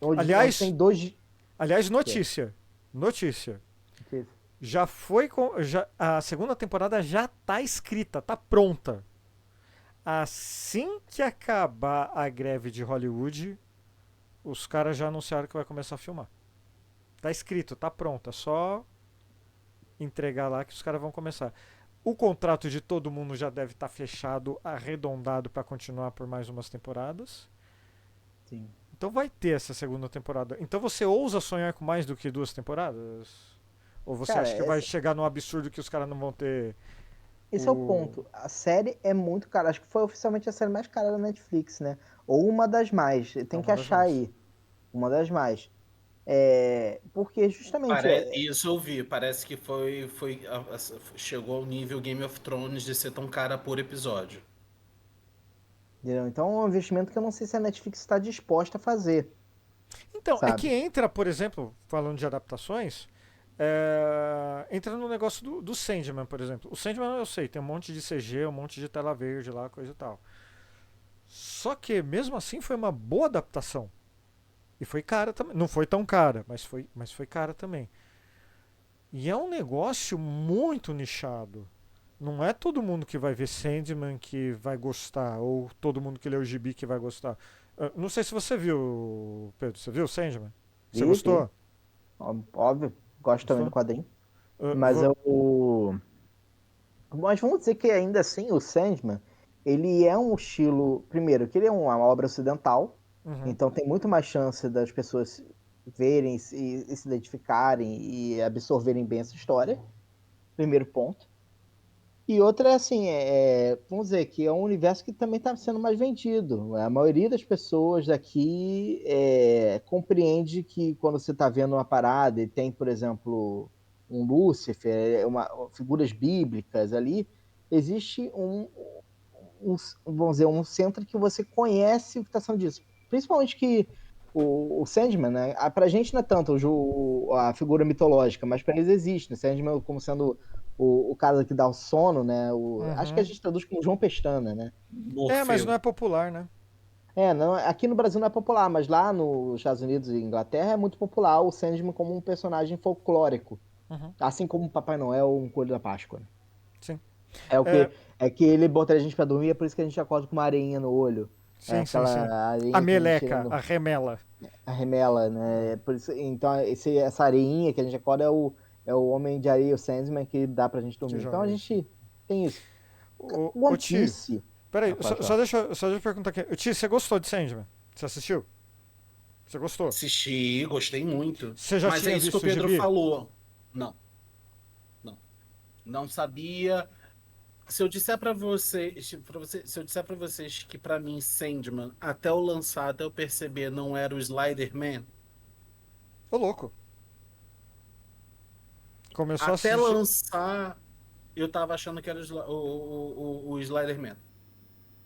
S3: tem
S2: Aliás,
S3: dois.
S2: aliás,
S3: É,
S2: notícia. Notícia.
S3: que-
S2: Já foi a segunda temporada já tá escrita, tá pronta. Assim que acabar a greve de Hollywood, os caras já anunciaram que vai começar a filmar. Tá escrito, tá pronto, é só entregar lá que os caras vão começar. O contrato de todo mundo já deve estar fechado, arredondado para continuar por mais umas temporadas.
S3: Sim.
S2: Então vai ter essa segunda temporada. Então você ousa sonhar com mais do que 2 temporadas? Ou você
S3: Cara,
S2: acha que vai chegar no absurdo que os caras não vão ter
S3: esse é o
S2: o.
S3: ponto. A série é muito cara. Acho que foi oficialmente a série mais cara da Netflix, né? Ou uma das mais.
S2: É
S3: Tem que
S2: uma das
S3: achar
S2: mais.
S3: aí. Uma das mais. Porque justamente.
S1: Isso eu vi, parece que chegou ao nível Game of Thrones de ser tão cara por episódio.
S3: Entendeu? Então é um investimento que eu não sei se a Netflix está disposta a fazer,
S2: Então, é que
S3: sabe?
S2: entra, por exemplo, falando de adaptações, entra no negócio do Sandman, por exemplo. O Sandman eu sei, tem um monte de CG, um monte de tela verde lá, coisa e tal. Só que, mesmo assim, foi uma boa adaptação. E foi cara também. Não foi tão cara, mas foi cara também. E é um negócio muito nichado. Não é todo mundo que vai ver Sandman que vai gostar, ou todo mundo que lê o gibi que vai gostar. Não sei se você viu, Pedro. Você viu Sandman? Você
S3: Vi.
S2: gostou?
S3: Óbvio, gosto também do
S2: Gostou?
S3: quadrinho.
S2: Uh,
S3: Mas
S2: vo-
S3: eu. Mas vamos dizer que ainda assim o Sandman, ele é um estilo, primeiro, que ele é uma obra ocidental,
S2: Uhum.
S3: então tem muito mais chance das pessoas verem e se identificarem e absorverem bem essa história, primeiro ponto. E outra é assim, vamos dizer que é um universo que também está sendo mais vendido. A maioria das pessoas daqui compreende que quando você está vendo uma parada e tem, por exemplo, um Lúcifer, figuras bíblicas ali, existe vamos dizer, um centro que você conhece o que está sendo disso. Principalmente que o Sandman, né? Pra gente não é tanto a figura mitológica, mas para eles existe, né? Sandman como sendo o cara que dá o sono, né? Acho que a
S2: Uhum.
S3: gente traduz como João Pestana, né?
S2: Mas não
S1: Morfeu.
S2: é popular, né?
S3: Não, aqui no Brasil não é popular, mas lá nos Estados Unidos e Inglaterra é muito popular o Sandman como um personagem folclórico,
S2: Uhum.
S3: assim como o Papai Noel ou um Coelho da Páscoa. Né?
S2: Sim.
S3: É o
S2: É,
S3: que é que ele bota a gente pra dormir, é por isso que a gente acorda com uma areinha no olho. É
S2: sim, sim,
S3: aquela
S2: sim. A
S3: areinha que a gente
S2: meleca, a remela.
S3: arremela, né? Por isso, então, essa areinha que a gente acorda é o Homem de Areia, o Sandman, que dá pra gente
S2: Que
S3: dormir. Então a
S2: joga isso.
S3: gente tem isso.
S2: Ô,
S3: One
S2: Ti,
S3: Piece.
S2: peraí,
S3: Pode
S2: só
S3: falar.
S2: deixa eu perguntar aqui. Ô, Ti, você gostou de Sandman? Você assistiu? Você gostou?
S1: Assisti, gostei muito.
S2: Você já
S1: Mas é
S2: tinha
S1: isso que o
S2: visto o
S1: Pedro
S2: gibi?
S1: falou. Não, não. Não sabia. Se eu disser pra vocês, se eu disser para vocês que pra mim Sandman, até eu lançar, até eu perceber, não era o Slider-Man,
S2: Ô, louco. Começou a
S1: até
S2: assistir.
S1: lançar, eu tava achando que era o Slider-Man.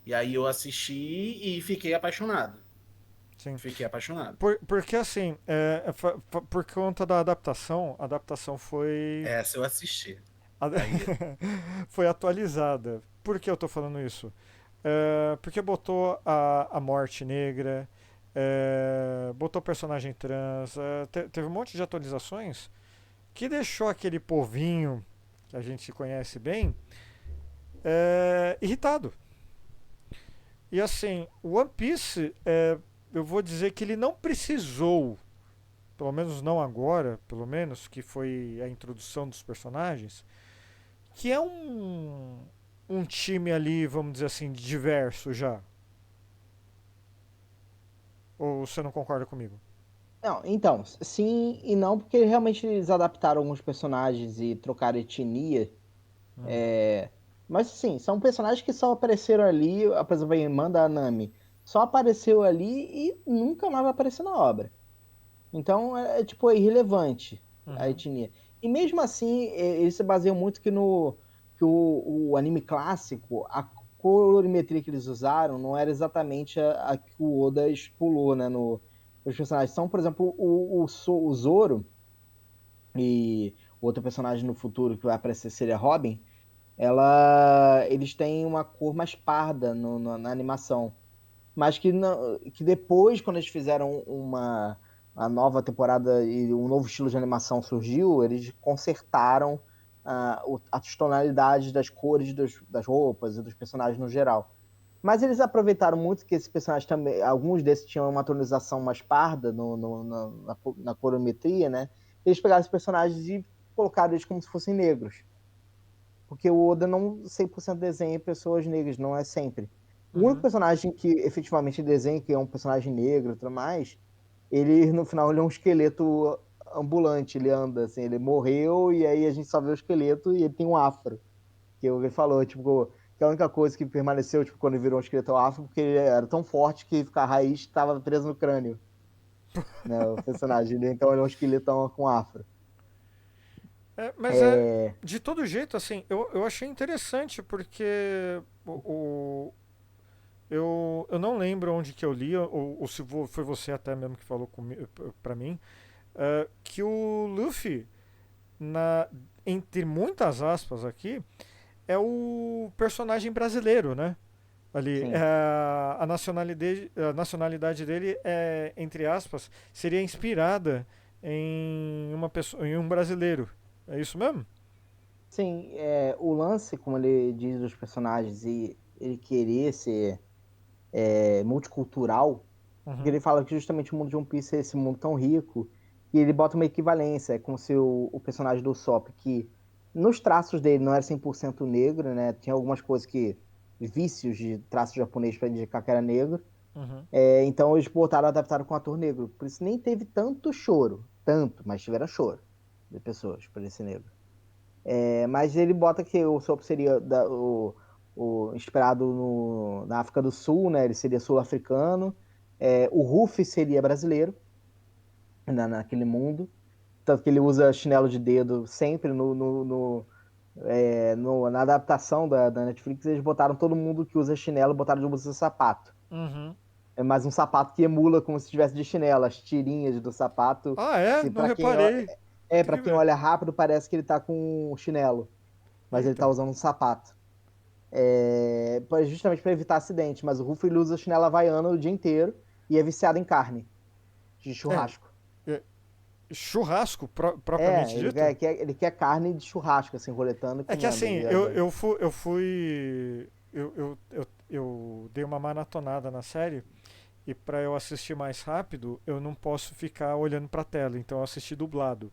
S1: E aí eu assisti e fiquei apaixonado.
S2: Sim.
S1: Fiquei apaixonado.
S2: Porque assim, por conta da adaptação, a adaptação foi
S1: Essa eu assisti.
S2: a-
S1: Aí,
S2: foi atualizada. Por que eu tô falando isso? Porque botou a morte negra, botou personagem trans, teve um monte de atualizações que deixou aquele povinho que a gente conhece bem irritado. E assim, o One Piece, eu vou dizer que ele não precisou, pelo menos não agora, pelo menos, que foi a introdução dos personagens, que é um time ali, vamos dizer assim, diverso já. Ou você não concorda comigo?
S3: Não, então, sim e não, porque realmente eles adaptaram alguns personagens e trocaram etnia.
S2: Hum.
S3: é, Mas, assim, são personagens que só apareceram ali, por exemplo, a irmã da Nami, só apareceu ali e nunca mais vai aparecer na obra. Então, tipo, é irrelevante a
S2: Uhum.
S3: etnia. E mesmo assim, eles se baseiam muito que o anime clássico, a colorimetria que eles usaram não era exatamente a que o Oda estipulou, né, nos personagens. São, por exemplo, o Zoro e o outro personagem no futuro que vai aparecer seria Robin, eles têm uma cor mais parda na animação. Mas que depois, quando eles fizeram a nova temporada e um novo estilo de animação surgiu, eles consertaram as tonalidades das cores das roupas e dos personagens no geral. Mas eles aproveitaram muito que esses personagens também, alguns desses tinham uma tonalização mais parda na colorimetria, né? Eles pegaram esses personagens e colocaram eles como se fossem negros. Porque o Oda não 100% desenha pessoas negras, não é sempre. O único
S2: Uhum.
S3: personagem que efetivamente desenha, que é um personagem negro e tudo mais, ele no final ele é um esqueleto ambulante, ele anda assim, ele morreu e aí a gente só vê o esqueleto e ele tem um afro. Que ele falou, tipo, que a única coisa que permaneceu, tipo, quando ele virou um esqueleto afro, porque ele era tão forte que a raiz estava presa no crânio, né, o personagem. Então ele é um esqueletão com afro.
S2: Mas
S3: É,
S2: de todo jeito, assim, eu achei interessante porque eu não lembro onde que eu li, ou se foi você até mesmo que falou pra mim, que o Luffy, na, entre muitas aspas aqui, é o personagem brasileiro, né? Ali,
S3: sim.
S2: a nacionalidade dele é, entre aspas, seria inspirada em uma pessoa, em um brasileiro. É isso mesmo?
S3: Sim, o lance, como ele diz dos personagens, e ele querer ser multicultural, porque
S2: Uhum.
S3: ele fala que justamente o mundo de One Piece é esse mundo tão rico, e ele bota uma equivalência, é como se o personagem do Usopp, que nos traços dele não era 100% negro, né? Tinha algumas coisas que, vícios de traço japonês para indicar que era negro,
S2: Uhum.
S3: então eles botaram, adaptaram com um ator negro, por isso nem teve tanto choro, tanto, mas tiveram choro de pessoas por esse negro. Mas ele bota que o Usopp seria inspirado na África do Sul, né? Ele seria sul-africano. O Ruffy seria brasileiro naquele mundo. Tanto que ele usa chinelo de dedo sempre na adaptação da Netflix. Eles botaram todo mundo que usa chinelo, botaram de usa sapato.
S2: Uhum.
S3: É mais um sapato que emula como se estivesse de chinelo, as tirinhas do sapato.
S2: Ah, é?
S3: Se
S2: Não
S3: para quem ó-
S2: reparei. Tem
S3: para
S2: que
S3: quem
S2: ver.
S3: olha rápido parece que ele tá com um chinelo, mas ele tá
S2: Eita.
S3: usando um sapato. Justamente para evitar acidente, mas o Ruffy ele usa chinela havaiana o dia inteiro e é viciado em carne, de
S2: É,
S3: churrasco.
S2: é, churrasco, propriamente dito?
S3: Ele quer carne de churrasco, assim, roletando e
S2: É que
S3: comendo.
S2: assim, eu dei uma maratonada na série e pra eu assistir mais rápido, eu não posso ficar olhando pra tela, então eu assisti dublado.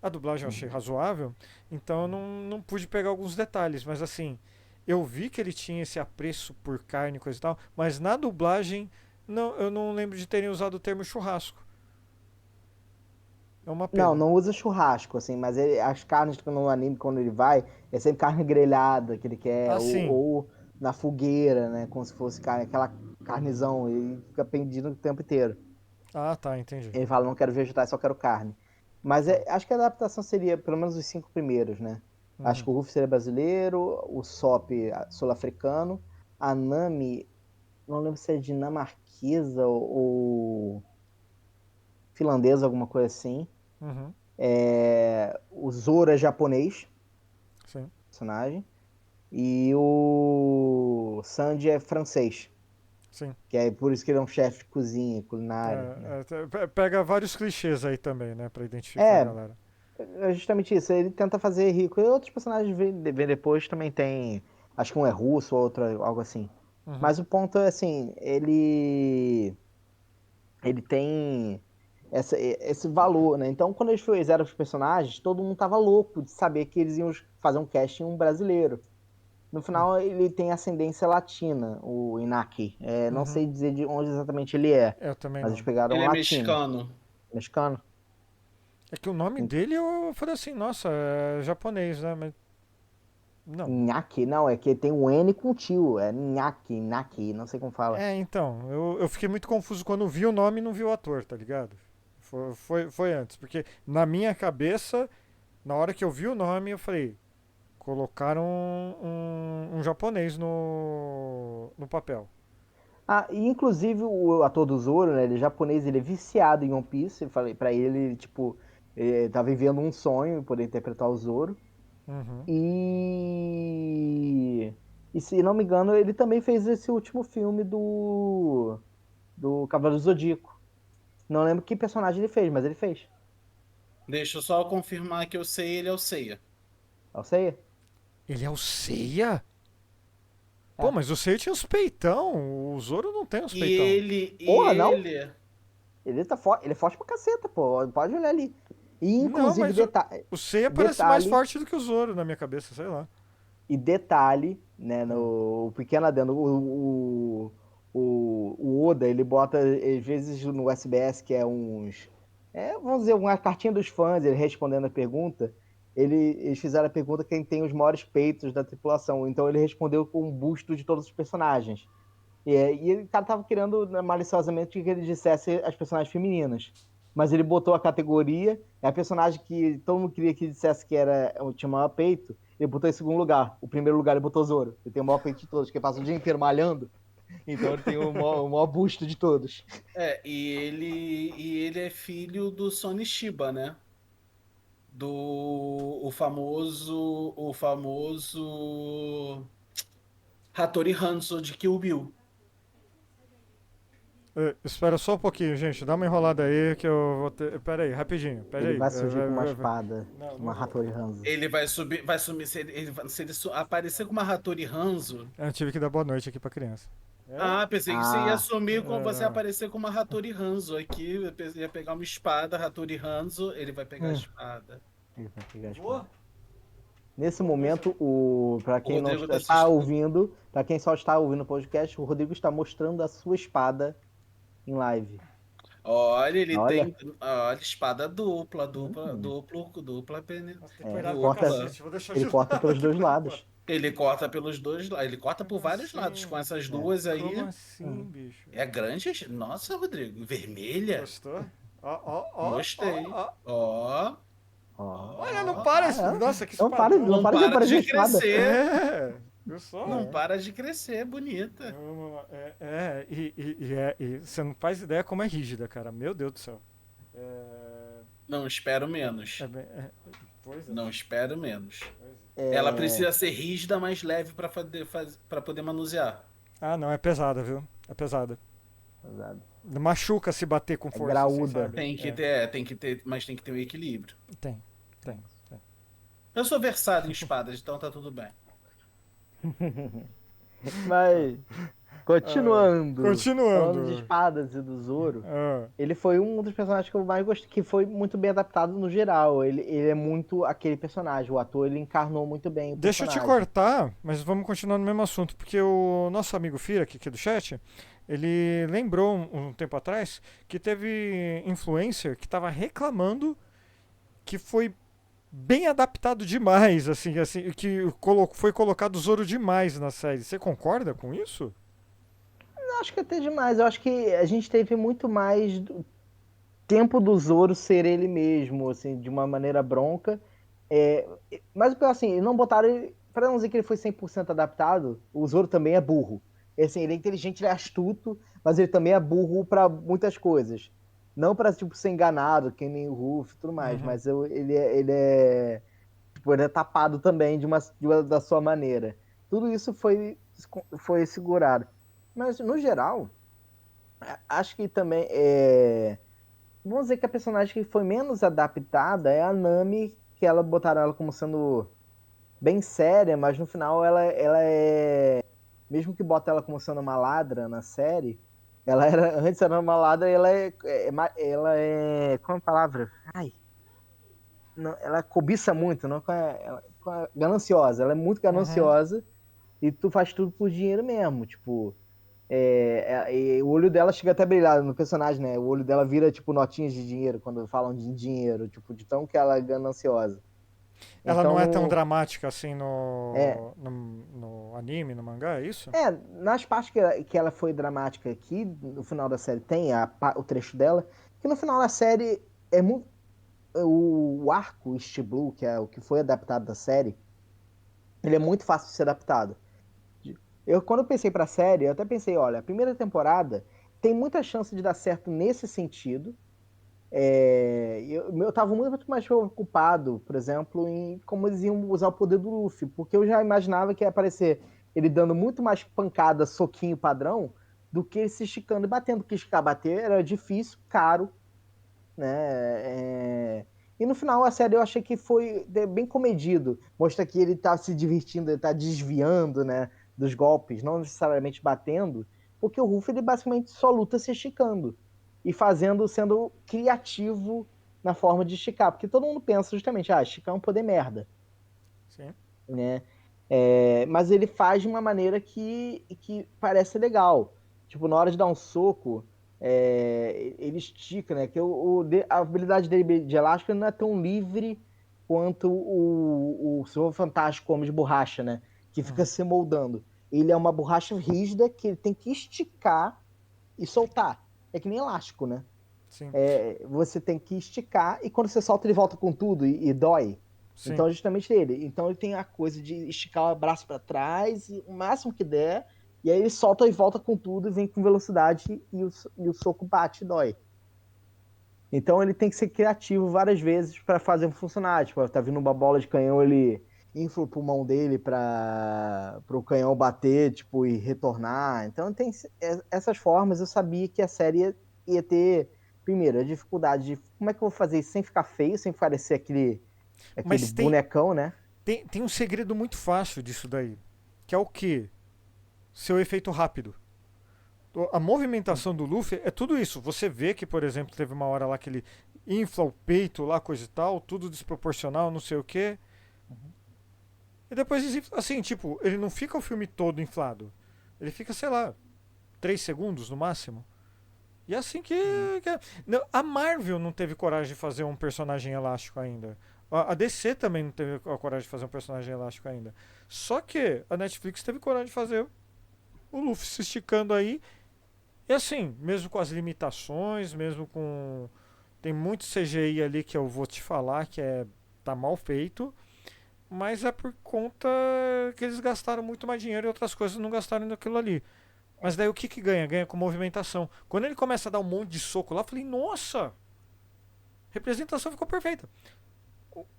S2: A dublagem eu achei
S3: Uhum.
S2: razoável, então eu não pude pegar alguns detalhes, mas assim, eu vi que ele tinha esse apreço por carne e coisa e tal, mas na dublagem eu não lembro de terem usado o termo churrasco. É uma
S3: Não,
S2: pena.
S3: não usa churrasco, assim, mas as carnes que no anime, quando ele vai, é sempre carne grelhada que ele quer,
S2: Assim,
S3: ou na fogueira, né? Como se fosse carne, aquela carnezão, ele fica pendido o tempo inteiro.
S2: ah tá, entendi.
S3: Ele fala, não quero vegetais, só quero carne. Mas
S2: Tá.
S3: acho que a adaptação seria pelo menos os 5 primeiros, né? Acho
S2: Uhum.
S3: que o Ruffy seria brasileiro, o Sop sul-africano, a Nami, não lembro se é dinamarquesa ou finlandesa, alguma coisa assim.
S2: Uhum.
S3: O Zoro é japonês,
S2: Sim.
S3: personagem. E o Sanji é francês,
S2: Sim.
S3: que é por isso que ele é um chefe de cozinha, culinária, né?
S2: Pega vários clichês aí também, né, pra identificar a
S3: É,
S2: galera.
S3: é justamente isso. Ele tenta fazer rico. E outros personagens vêm depois também tem. Acho que um é russo, outro é algo assim.
S2: Uhum.
S3: Mas o ponto é assim, ele tem esse valor, né? Então, quando eles fizeram os personagens, todo mundo tava louco de saber que eles iam fazer um casting um brasileiro. No final, ele tem ascendência latina, o Inaki. Não sei
S2: Uhum.
S3: dizer de onde exatamente ele é,
S2: Eu também
S3: mas eles
S2: não.
S3: pegaram
S1: Ele
S3: um
S1: é
S3: latino,
S1: mexicano.
S3: mexicano.
S2: É que o nome dele eu falei assim, nossa, é japonês, né? Mas não.
S3: Inaki, não, é que tem um N com tio, é Inaki, não sei como fala.
S2: É, então, eu fiquei muito confuso quando vi o nome e não vi o ator, tá ligado? Foi antes, porque na minha cabeça, na hora que eu vi o nome, eu falei, colocaram um japonês no papel.
S3: Ah, e inclusive o ator do Zoro, né, ele é japonês, ele é viciado em One Piece, eu falei pra ele, tipo, ele tá vivendo um sonho poder interpretar o Zoro.
S2: Uhum.
S3: E... E se não me engano, ele também fez esse último filme do Cavaleiro do Zodíaco. Não lembro que personagem ele fez, mas ele fez.
S1: Deixa eu só confirmar que eu sei, ele é o Seiya.
S3: Eu sei.
S2: Ele é o Seiya? Pô,
S3: É.
S2: mas o Seiya tinha os peitão, o Zoro não tem os
S1: E
S2: peitão.
S1: ele, e
S3: Porra, não?
S1: ele,
S3: Ele é forte pra caceta, pô. Pode olhar ali. E
S2: Não,
S3: inclusive,
S2: mas o Seiya parece mais
S3: detalhe,
S2: forte do que o Zoro na minha cabeça, sei lá.
S3: né,
S2: Hum.
S3: no pequeno adendo, o Oda, ele bota, às vezes, no SBS, que é vamos dizer, uma cartinha dos fãs, ele respondendo a pergunta, eles fizeram a pergunta quem tem os maiores peitos da tripulação, então ele respondeu com um busto de todos os personagens. E o cara tava querendo, né, maliciosamente que ele dissesse as personagens femininas. Mas ele botou a categoria, é a personagem que todo mundo queria que dissesse que tinha o maior peito, ele botou em segundo lugar. O primeiro lugar ele botou Zoro. Ele tem o maior peito de todos, que ele passa o dia inteiro malhando. Então ele tem o maior busto de todos.
S1: e ele é filho do Sony Shiba, né? Do o famoso Hattori Hanzo de Kill Bill.
S2: Espera só um pouquinho, gente. Dá uma enrolada aí que eu vou ter. Pera aí, rapidinho. Pera
S3: Ele
S2: aí.
S3: vai surgir com uma espada,
S2: Não,
S3: uma
S2: não vou.
S3: Hattori Hanzo.
S1: Ele vai sumir. Se ele aparecer com uma Hattori Hanzo.
S2: Eu tive que dar boa noite aqui pra criança.
S1: Ah, pensei que você ia sumir quando você
S2: não.
S1: aparecer com uma Hattori Hanzo aqui. Ia pegar uma espada, Hattori Hanzo, ele vai pegar a espada.
S3: Ele vai pegar a espada. Nesse momento, para quem não
S1: Rodrigo tá
S3: está
S1: assistindo.
S3: ouvindo, para quem só está ouvindo o podcast, o Rodrigo está mostrando a sua espada em live.
S1: Olha, ele
S3: Olha.
S1: tem. Olha, espada dupla pene.
S3: Ele corta pelos dois lados.
S1: Ele corta pelos dois lados. Ele corta por vários lados. Com essas duas aí.
S2: Como assim, bicho?
S1: É grande. Nossa, Rodrigo. Vermelha.
S2: Gostou? Ó.
S1: Gostei. Ó.
S2: Olha, não para. Nossa, que
S3: Não
S2: espadão.
S3: para, não para de aparecer
S1: de
S3: espada.
S1: crescer.
S2: Eu sou.
S1: Não para de crescer. Bonita.
S2: E você não faz ideia como é rígida, cara. Meu Deus do céu.
S1: Não, espero menos.
S2: Pois é.
S1: Não espero menos. Ela precisa ser rígida, mas leve para poder manusear.
S2: Ah, não, é pesada, viu? É pesada.
S3: Pesado.
S2: Machuca se bater com força.
S3: graúda.
S2: Assim, sabe?
S1: Tem que ter, mas tem que ter um equilíbrio.
S2: Tem.
S1: Eu sou versado em espadas, então tá tudo bem.
S3: Mas, continuando. Falando de
S2: Continuando.
S3: espadas e do Zoro,
S2: Ah,
S3: ele foi um dos personagens que eu mais gostei, que foi muito bem adaptado no geral. Ele é muito aquele personagem, o ator, ele encarnou muito bem o
S2: Deixa eu te
S3: personagem.
S2: cortar, mas vamos continuar no mesmo assunto, porque o nosso amigo Fira, aqui do chat, ele lembrou um tempo atrás que teve influencer que estava reclamando que foi bem adaptado demais, assim que foi colocado Zoro demais na série. Você concorda com isso?
S3: Eu acho que até demais. Eu acho que a gente teve muito mais tempo do Zoro ser ele mesmo, assim, de uma maneira bronca. Mas, assim, não botaram ele... Pra não dizer que ele foi 100% adaptado, o Zoro também é burro. Assim, ele é inteligente, ele é astuto, mas ele também é burro pra muitas coisas. Não pra, tipo, ser enganado, que nem o Ruff e tudo mais, mas ele é tapado também da sua maneira. Tudo isso foi segurado. Mas, no geral, acho que também vamos dizer que a personagem que foi menos adaptada é a Nami, que ela botaram ela como sendo bem séria, mas no final ela é... Mesmo que bota ela como sendo uma ladra na série, antes era uma ladra e ela é... Qual é a palavra? Não, ela cobiça muito, não? Gananciosa. Ela é muito gananciosa e tu faz tudo por dinheiro mesmo, tipo... o olho dela chega até a brilhar no personagem, né? O olho dela vira, tipo, notinhas de dinheiro quando falam de dinheiro, tipo, de tão que ela é gananciosa.
S2: Ela
S3: Então,
S2: não é tão dramática assim no anime, no mangá, é isso?
S3: Nas partes que ela foi dramática aqui, no final da série tem o trecho dela, que no final da série é muito... O arco East Blue, que é o que foi adaptado da série, ele é muito fácil de ser adaptado. Quando eu pensei pra série, eu até pensei, olha, a primeira temporada tem muita chance de dar certo nesse sentido. Eu tava muito mais preocupado, por exemplo, em como eles iam usar o poder do Luffy, porque eu já imaginava que ia aparecer ele dando muito mais pancada, soquinho padrão, do que ele se esticando e batendo, porque esticar bater era difícil, caro, né? E no final a série eu achei que foi bem comedido, mostra que ele tá se divertindo, ele tá desviando, né, dos golpes, não necessariamente batendo, porque o Ruff ele basicamente só luta se esticando e sendo criativo na forma de esticar, porque todo mundo pensa justamente, esticar é um poder merda.
S2: Sim.
S3: Né? Mas ele faz de uma maneira que parece legal. Tipo, na hora de dar um soco, ele estica, né? Que a habilidade dele de elástico não é tão livre quanto o Senhor Fantástico Homem de Borracha, né? Que fica se moldando. Ele é uma borracha rígida que ele tem que esticar e soltar. É que nem elástico, né?
S2: Sim.
S3: Você tem que esticar e quando você solta ele volta com tudo e dói.
S2: Sim.
S3: Então, justamente ele. Então, ele tem a coisa de esticar o braço para trás, o máximo que der, e aí ele solta e volta com tudo e vem com velocidade e o soco bate e dói. Então, ele tem que ser criativo várias vezes para fazer funcionar. Tipo, tá vindo uma bola de canhão, ele infla o pulmão dele pro canhão bater, tipo, e retornar. Então tem essas formas. Eu sabia que a série ia ter, primeiro, a dificuldade de como é que eu vou fazer isso sem ficar feio, sem parecer aquele
S2: Mas tem,
S3: bonecão, né?
S2: tem um segredo muito fácil disso daí. Que é o quê? Seu efeito rápido. A movimentação do Luffy é tudo isso. Você vê que, por exemplo, teve uma hora lá que ele infla o peito lá, coisa e tal, tudo desproporcional, não sei o quê. E depois, assim, tipo, ele não fica o filme todo inflado. Ele fica, sei lá, 3 segundos no máximo. E é assim que a Marvel não teve coragem de fazer um personagem elástico ainda. A DC também não teve a coragem de fazer um personagem elástico ainda. Só que a Netflix teve coragem de fazer o Luffy se esticando aí. E assim, mesmo com as limitações, mesmo com. Tem muito CGI ali que eu vou te falar que tá mal feito. Mas é por conta que eles gastaram muito mais dinheiro e outras coisas não gastaram naquilo ali. Mas daí o que ganha? Ganha com movimentação. Quando ele começa a dar um monte de soco lá, eu falei, nossa! Representação ficou perfeita.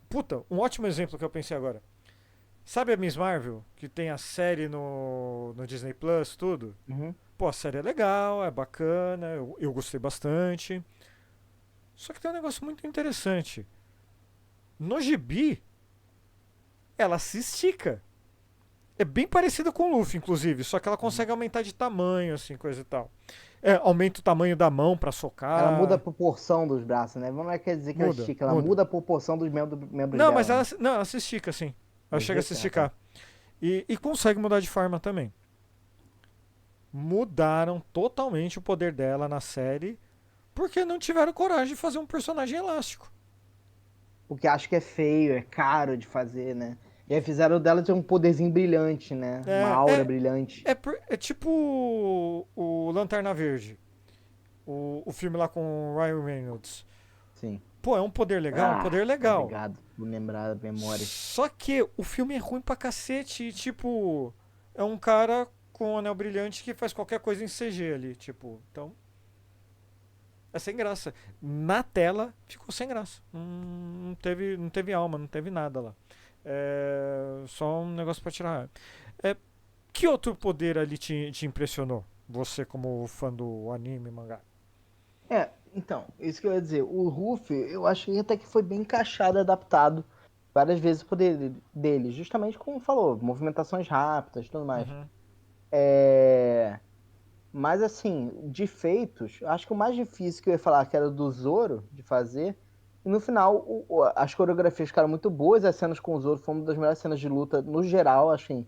S2: Puta, um ótimo exemplo que eu pensei agora. Sabe a Miss Marvel? Que tem a série no Disney Plus, tudo?
S3: Uhum.
S2: Pô, a série é legal, é bacana, eu gostei bastante. Só que tem um negócio muito interessante. No gibi, ela se estica. É bem parecida com o Luffy, inclusive, só que ela consegue aumentar de tamanho, assim, coisa e tal. Aumenta o tamanho da mão pra
S3: Ela muda a
S2: socar.
S3: proporção dos braços, né? Não é quer dizer que ela
S2: Muda,
S3: estica, ela
S2: muda.
S3: muda a proporção dos membros
S2: Não, mas
S3: dela,
S2: ela,
S3: né?
S2: não, ela se estica, assim. Ela
S3: Do
S2: chega a se
S3: jeito, tá.
S2: esticar. E consegue mudar de forma também. Mudaram totalmente o poder dela na série porque não tiveram coragem de fazer um personagem elástico.
S3: Porque acho que é feio, é caro de fazer, né? E aí fizeram dela ter um poderzinho brilhante, né? Uma
S2: É,
S3: aura
S2: é,
S3: brilhante.
S2: é tipo o Lanterna Verde. O filme lá com o Ryan Reynolds.
S3: Sim.
S2: Pô, é um poder legal? Um poder legal.
S3: Obrigado por lembrar da memória.
S2: Só que o filme é ruim pra cacete. E, tipo, é um cara com um anel brilhante que faz qualquer coisa em CG ali. Tipo, então. É sem graça. Na tela ficou sem graça. Não teve alma, não teve nada lá. É só um negócio pra tirar. Que outro poder ali te impressionou? Você, como fã do anime, mangá?
S3: Então, isso que eu ia dizer. O Ruffy, eu acho que até que foi bem encaixado, adaptado várias vezes o poder dele. Justamente como falou, movimentações rápidas e tudo mais.
S2: Uhum.
S3: É... Mas assim, de feitos, acho que o mais difícil que eu ia falar que era do Zoro de fazer. E no final, as coreografias ficaram muito boas, as cenas com o Zoro foram uma das melhores cenas de luta no geral, assim.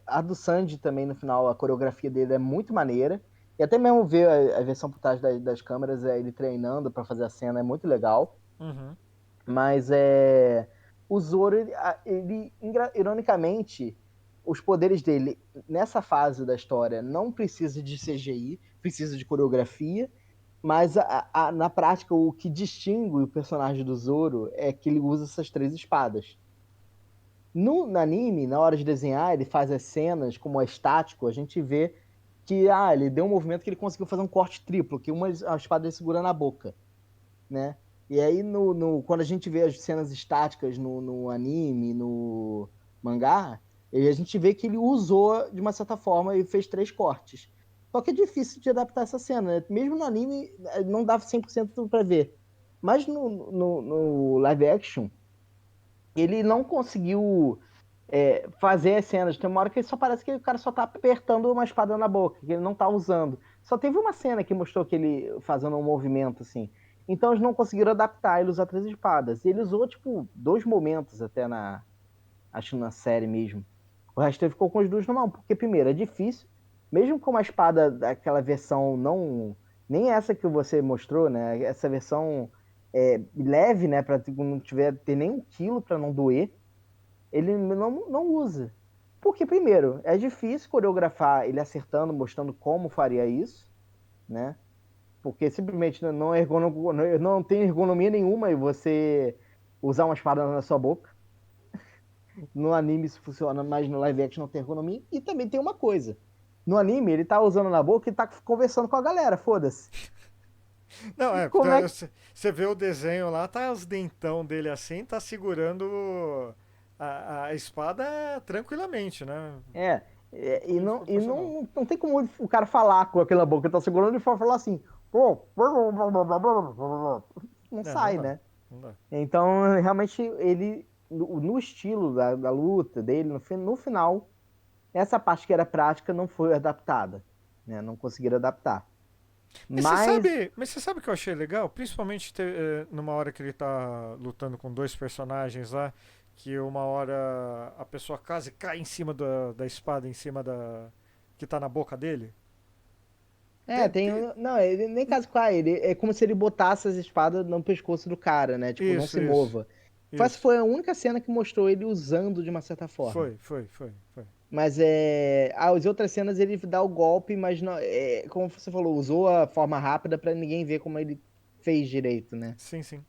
S3: A do Sanji também, no final, a coreografia dele é muito maneira. E até mesmo ver a versão por trás das câmeras, ele treinando para fazer a cena, é muito legal.
S2: Uhum.
S3: Mas o Zoro, ironicamente, os poderes dele nessa fase da história não precisa de CGI, precisa de coreografia, mas na prática o que distingue o personagem do Zoro é que ele usa essas 3 espadas. No anime, na hora de desenhar, ele faz as cenas como é estático, a gente vê que ele deu um movimento que ele conseguiu fazer um corte triplo, que a espada ele segura na boca, né? E aí, quando a gente vê as cenas estáticas no anime, no mangá, a gente vê que ele usou, de uma certa forma, e fez 3 cortes. Só que é difícil de adaptar essa cena, né? Mesmo no anime, não dá 100% para ver. Mas no live action, ele não conseguiu fazer as cenas. Tem uma hora que só parece que o cara só tá apertando uma espada na boca, que ele não tá usando. Só teve uma cena que mostrou que ele fazendo um movimento assim. Então eles não conseguiram adaptar ele usar 3 espadas. E ele usou, tipo, 2 momentos até acho que na série mesmo. O resto ele ficou com as duas na mão, porque primeiro é difícil, mesmo com uma espada daquela versão não. Nem essa que você mostrou, né? Essa versão leve, né? Pra não ter nem 1 quilo pra não doer ele não usa. Porque, primeiro, é difícil coreografar ele acertando, mostrando como faria isso, né? Porque simplesmente não tem ergonomia nenhuma e você usar uma espada na sua boca. No anime isso funciona, mas no live action não tem ergonomia. E também tem uma coisa. No anime, ele tá usando na boca e tá conversando com a galera, foda-se.
S2: Não,
S3: Como é que...
S2: você vê o desenho lá, tá os dentão dele assim, tá segurando A espada tranquilamente, né?
S3: E
S2: Muito
S3: não, e
S2: proporcional.
S3: não tem como o cara falar com aquela boca que tá segurando e falar assim, pô, não
S2: É, não
S3: sai,
S2: dá.
S3: né?
S2: Não dá.
S3: Então, realmente, ele, no estilo da luta dele, no final, essa parte que era prática não foi adaptada, né? Não conseguiram adaptar. Mas,
S2: Mas você sabe o que eu achei legal? Principalmente numa hora que ele tá lutando com dois personagens lá, que uma hora a pessoa quase cai em cima da espada, em cima da. Que tá na boca dele. Tem,
S3: tem,
S2: tem-
S3: não, ele nem caso com ele, é como se ele botasse as espadas no pescoço do cara, né? Tipo, não
S2: Isso,
S3: se
S2: isso,
S3: mova. Essa
S2: isso.
S3: foi a única cena que mostrou ele usando de uma certa forma.
S2: Foi.
S3: Mas as outras cenas ele dá o golpe, mas não, como você falou, usou a forma rápida pra ninguém ver como ele fez direito, né?
S2: Sim, sim.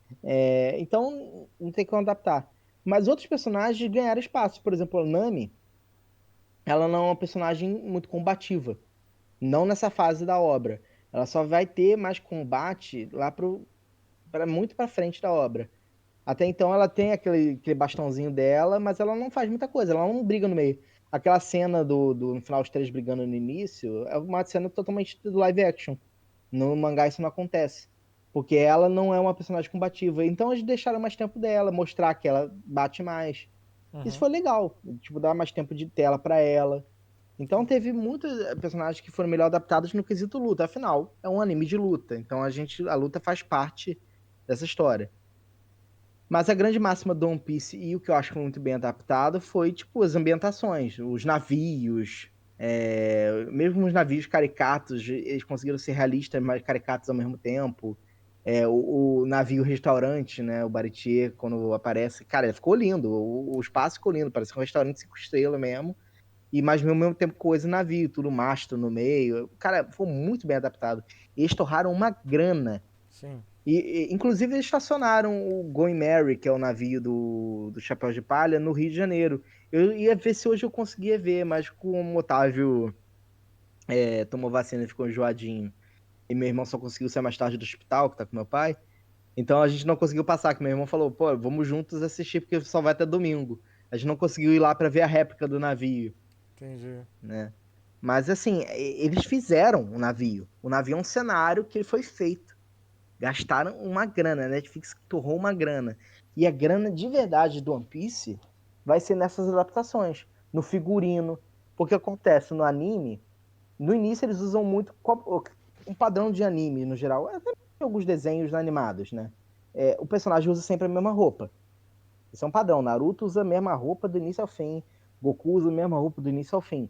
S3: Então não tem como adaptar. Mas outros personagens ganharam espaço. Por exemplo, a Nami, ela não é uma personagem muito combativa. Não nessa fase da obra. Ela só vai ter mais combate lá para muito pra frente da obra. Até então ela tem aquele bastãozinho dela, mas ela não faz muita coisa, ela não briga no meio. Aquela cena no final, os três brigando no início, é uma cena totalmente do live action. No mangá isso não acontece. Porque ela não é uma personagem combativa. Então eles deixaram mais tempo dela, mostrar que ela bate mais. Isso
S2: Uhum.
S3: foi legal. Tipo, dar mais tempo de tela pra ela. Então teve muitos personagens que foram melhor adaptados no quesito luta. Afinal, é um anime de luta. Então a luta faz parte dessa história. Mas a grande máxima do One Piece e o que eu acho muito bem adaptado foi, tipo, as ambientações, os navios, mesmo os navios caricatos, eles conseguiram ser realistas, mas caricatos ao mesmo tempo. O navio restaurante, né, o Baritier, quando aparece, cara, ele ficou lindo, o espaço ficou lindo, parece um restaurante 5 estrelas mesmo, e mas ao mesmo tempo coisa navio, tudo mastro no meio. Cara, foi muito bem adaptado. E eles torraram uma grana
S2: Sim.
S3: inclusive, eles estacionaram o Going Merry, que é o navio do Chapéu de Palha, no Rio de Janeiro. Eu ia ver se hoje eu conseguia ver, mas como o Otávio tomou vacina e ficou enjoadinho, e meu irmão só conseguiu sair mais tarde do hospital, que tá com meu pai, então a gente não conseguiu passar, que meu irmão falou, pô, vamos juntos assistir, porque só vai até domingo. A gente não conseguiu ir lá para ver a réplica do navio,
S2: Entendi.
S3: né? Mas assim, eles fizeram o navio. O navio é um cenário que foi feito. Gastaram uma grana, a Netflix torrou uma grana. E a grana de verdade do One Piece vai ser nessas adaptações, no figurino. Porque acontece no anime, no início eles usam muito um padrão de anime no geral, até alguns desenhos animados, né? O personagem usa sempre a mesma roupa. Isso é um padrão. Naruto usa a mesma roupa do início ao fim. Goku usa a mesma roupa do início ao fim.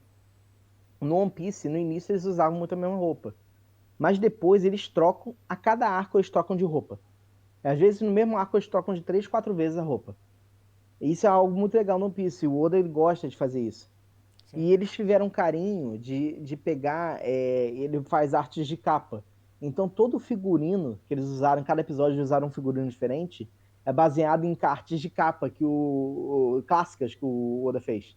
S3: No One Piece, no início eles usavam muito a mesma roupa. Mas depois eles trocam, a cada arco eles trocam de roupa. Às vezes no mesmo arco eles trocam de 3, 4 vezes a roupa. E isso é algo muito legal no One Piece. O Oda ele gosta de fazer isso.
S2: Sim.
S3: E eles tiveram um carinho de pegar. Ele faz artes de capa. Então todo o figurino que eles usaram, em cada episódio eles usaram um figurino diferente, é baseado em artes de capa clássicas que o Oda fez.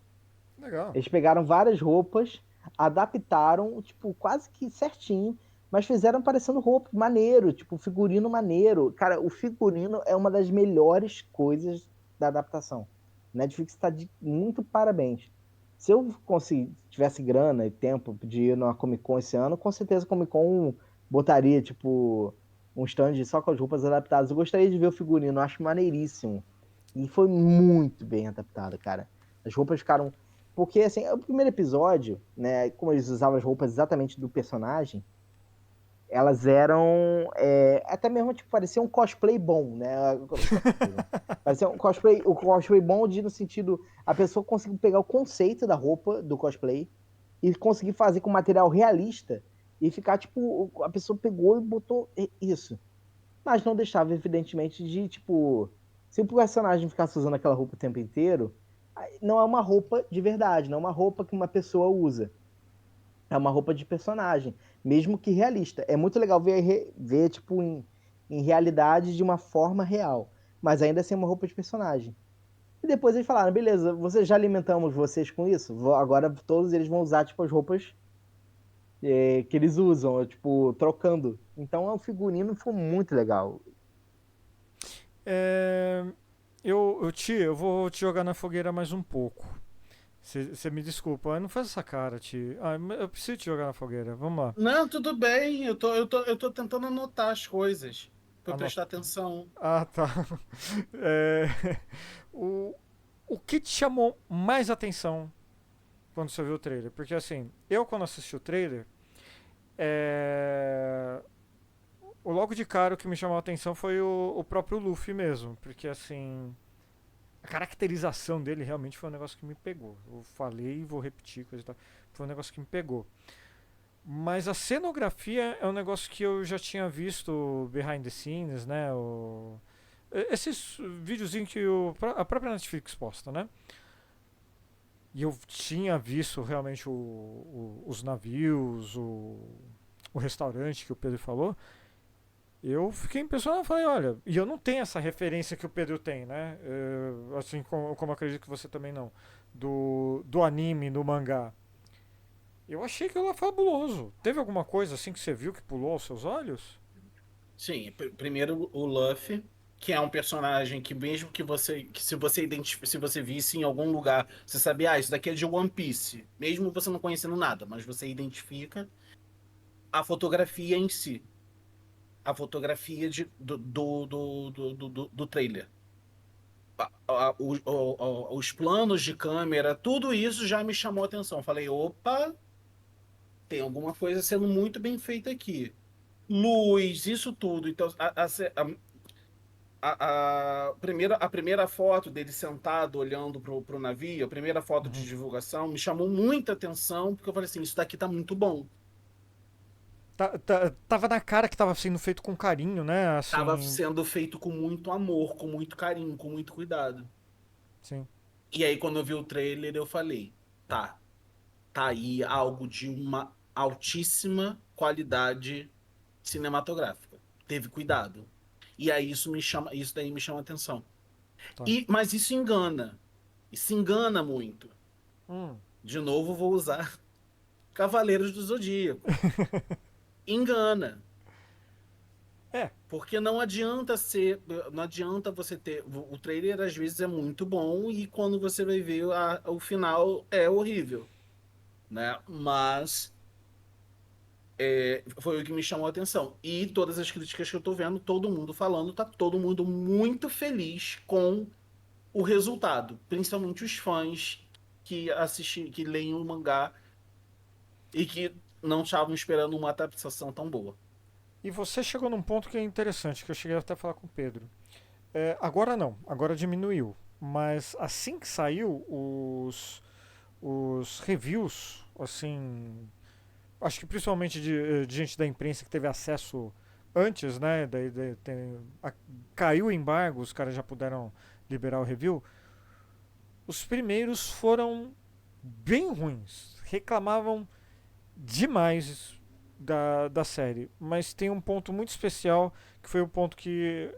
S2: Legal.
S3: Eles pegaram várias roupas, adaptaram, tipo, quase que certinho, mas fizeram parecendo roupa maneiro, tipo, figurino maneiro. Cara, o figurino é uma das melhores coisas da adaptação. Netflix está de muito parabéns. Se eu tivesse grana e tempo de ir numa Comic Con esse ano, com certeza a Comic Con botaria, tipo, um stand só com as roupas adaptadas. Eu gostaria de ver o figurino, eu acho maneiríssimo. E foi muito bem adaptado, cara. As roupas ficaram porque, assim, o primeiro episódio, né, como eles usavam as roupas exatamente do personagem, elas eram até mesmo, tipo, parecia um cosplay bom, né? Cosplay bom. Parecia o cosplay bom no sentido, a pessoa conseguiu pegar o conceito da roupa do cosplay e conseguir fazer com material realista e ficar, tipo, a pessoa pegou e botou isso. Mas não deixava, evidentemente, de, tipo, se o personagem ficasse usando aquela roupa o tempo inteiro, não é uma roupa de verdade, não é uma roupa que uma pessoa usa. É uma roupa de personagem, mesmo que realista. É muito legal ver tipo, em realidade de uma forma real, mas ainda assim é uma roupa de personagem. E depois eles falaram, beleza, vocês já alimentamos vocês com isso? Agora todos eles vão usar, tipo, as roupas que eles usam, tipo, trocando. Então o figurino foi muito legal.
S2: É, Eu vou te jogar na fogueira mais um pouco. Você me desculpa, não faz essa cara, Ti. Eu preciso te jogar na fogueira. Vamos lá.
S1: Não, tudo bem. Eu tô tentando anotar as coisas pra eu
S2: Anota.
S1: prestar atenção.
S2: Ah, tá. É, o, o que te chamou mais atenção quando você viu o trailer? Porque assim, eu quando assisti o trailer, é, o logo de cara o que me chamou a atenção foi o próprio Luffy mesmo. Porque assim, a caracterização dele realmente foi um negócio que me pegou. Eu falei e vou repetir, coisa e tal. Foi um negócio que me pegou. Mas a cenografia é um negócio que eu já tinha visto behind the scenes, né? Esses videozinhos que a própria Netflix posta, né? E eu tinha visto realmente os navios, o restaurante que o Pedro falou. Eu fiquei impressionado, falei, olha, e eu não tenho essa referência que o Pedro tem, né? Assim como acredito que você também não. Do anime, do mangá. Eu achei que ela fabuloso. Teve alguma coisa assim que você viu que pulou aos seus olhos?
S1: Sim, primeiro o Luffy, que é um personagem que mesmo que se você se você visse em algum lugar, você sabia, isso daqui é de One Piece, mesmo você não conhecendo nada, mas você identifica a fotografia em si, a fotografia do trailer. Os planos de câmera, tudo isso já me chamou a atenção. Falei, opa, tem alguma coisa sendo muito bem feita aqui. Luz, isso tudo. Então, a primeira foto dele sentado olhando pro navio, a primeira foto de
S2: Uhum.
S1: divulgação, me chamou muita atenção, porque eu falei assim, isso daqui tá muito bom.
S2: Tava na cara que tava sendo feito com carinho, né?
S1: Tava
S2: Assim,
S1: sendo feito com muito amor, com muito carinho, com muito cuidado.
S2: sim.
S1: E aí, quando eu vi o trailer, eu falei, tá aí algo de uma altíssima qualidade cinematográfica. Teve cuidado. E aí isso daí me chama atenção.
S2: Tá.
S1: Mas isso engana. Isso engana muito.
S2: Hum.
S1: De novo, vou usar Cavaleiros do Zodíaco. Engana.
S2: É,
S1: Porque não adianta você ter. O trailer às vezes é muito bom e quando você vai ver o final é horrível, né? Mas foi o que me chamou a atenção. E todas as críticas que eu tô vendo, todo mundo falando, tá todo mundo muito feliz com o resultado, principalmente os fãs que leem o mangá e que não estavam esperando uma adaptação tão boa.
S2: e você chegou num ponto que é interessante, que eu cheguei até a falar com o Pedro. Agora não, agora diminuiu. Mas assim que saiu, os reviews, assim, acho que principalmente de gente da imprensa que teve acesso antes, né? Caiu o embargo, os caras já puderam liberar o review. Os primeiros foram bem ruins. Reclamavam demais da série. Mas tem um ponto muito especial, que foi o ponto que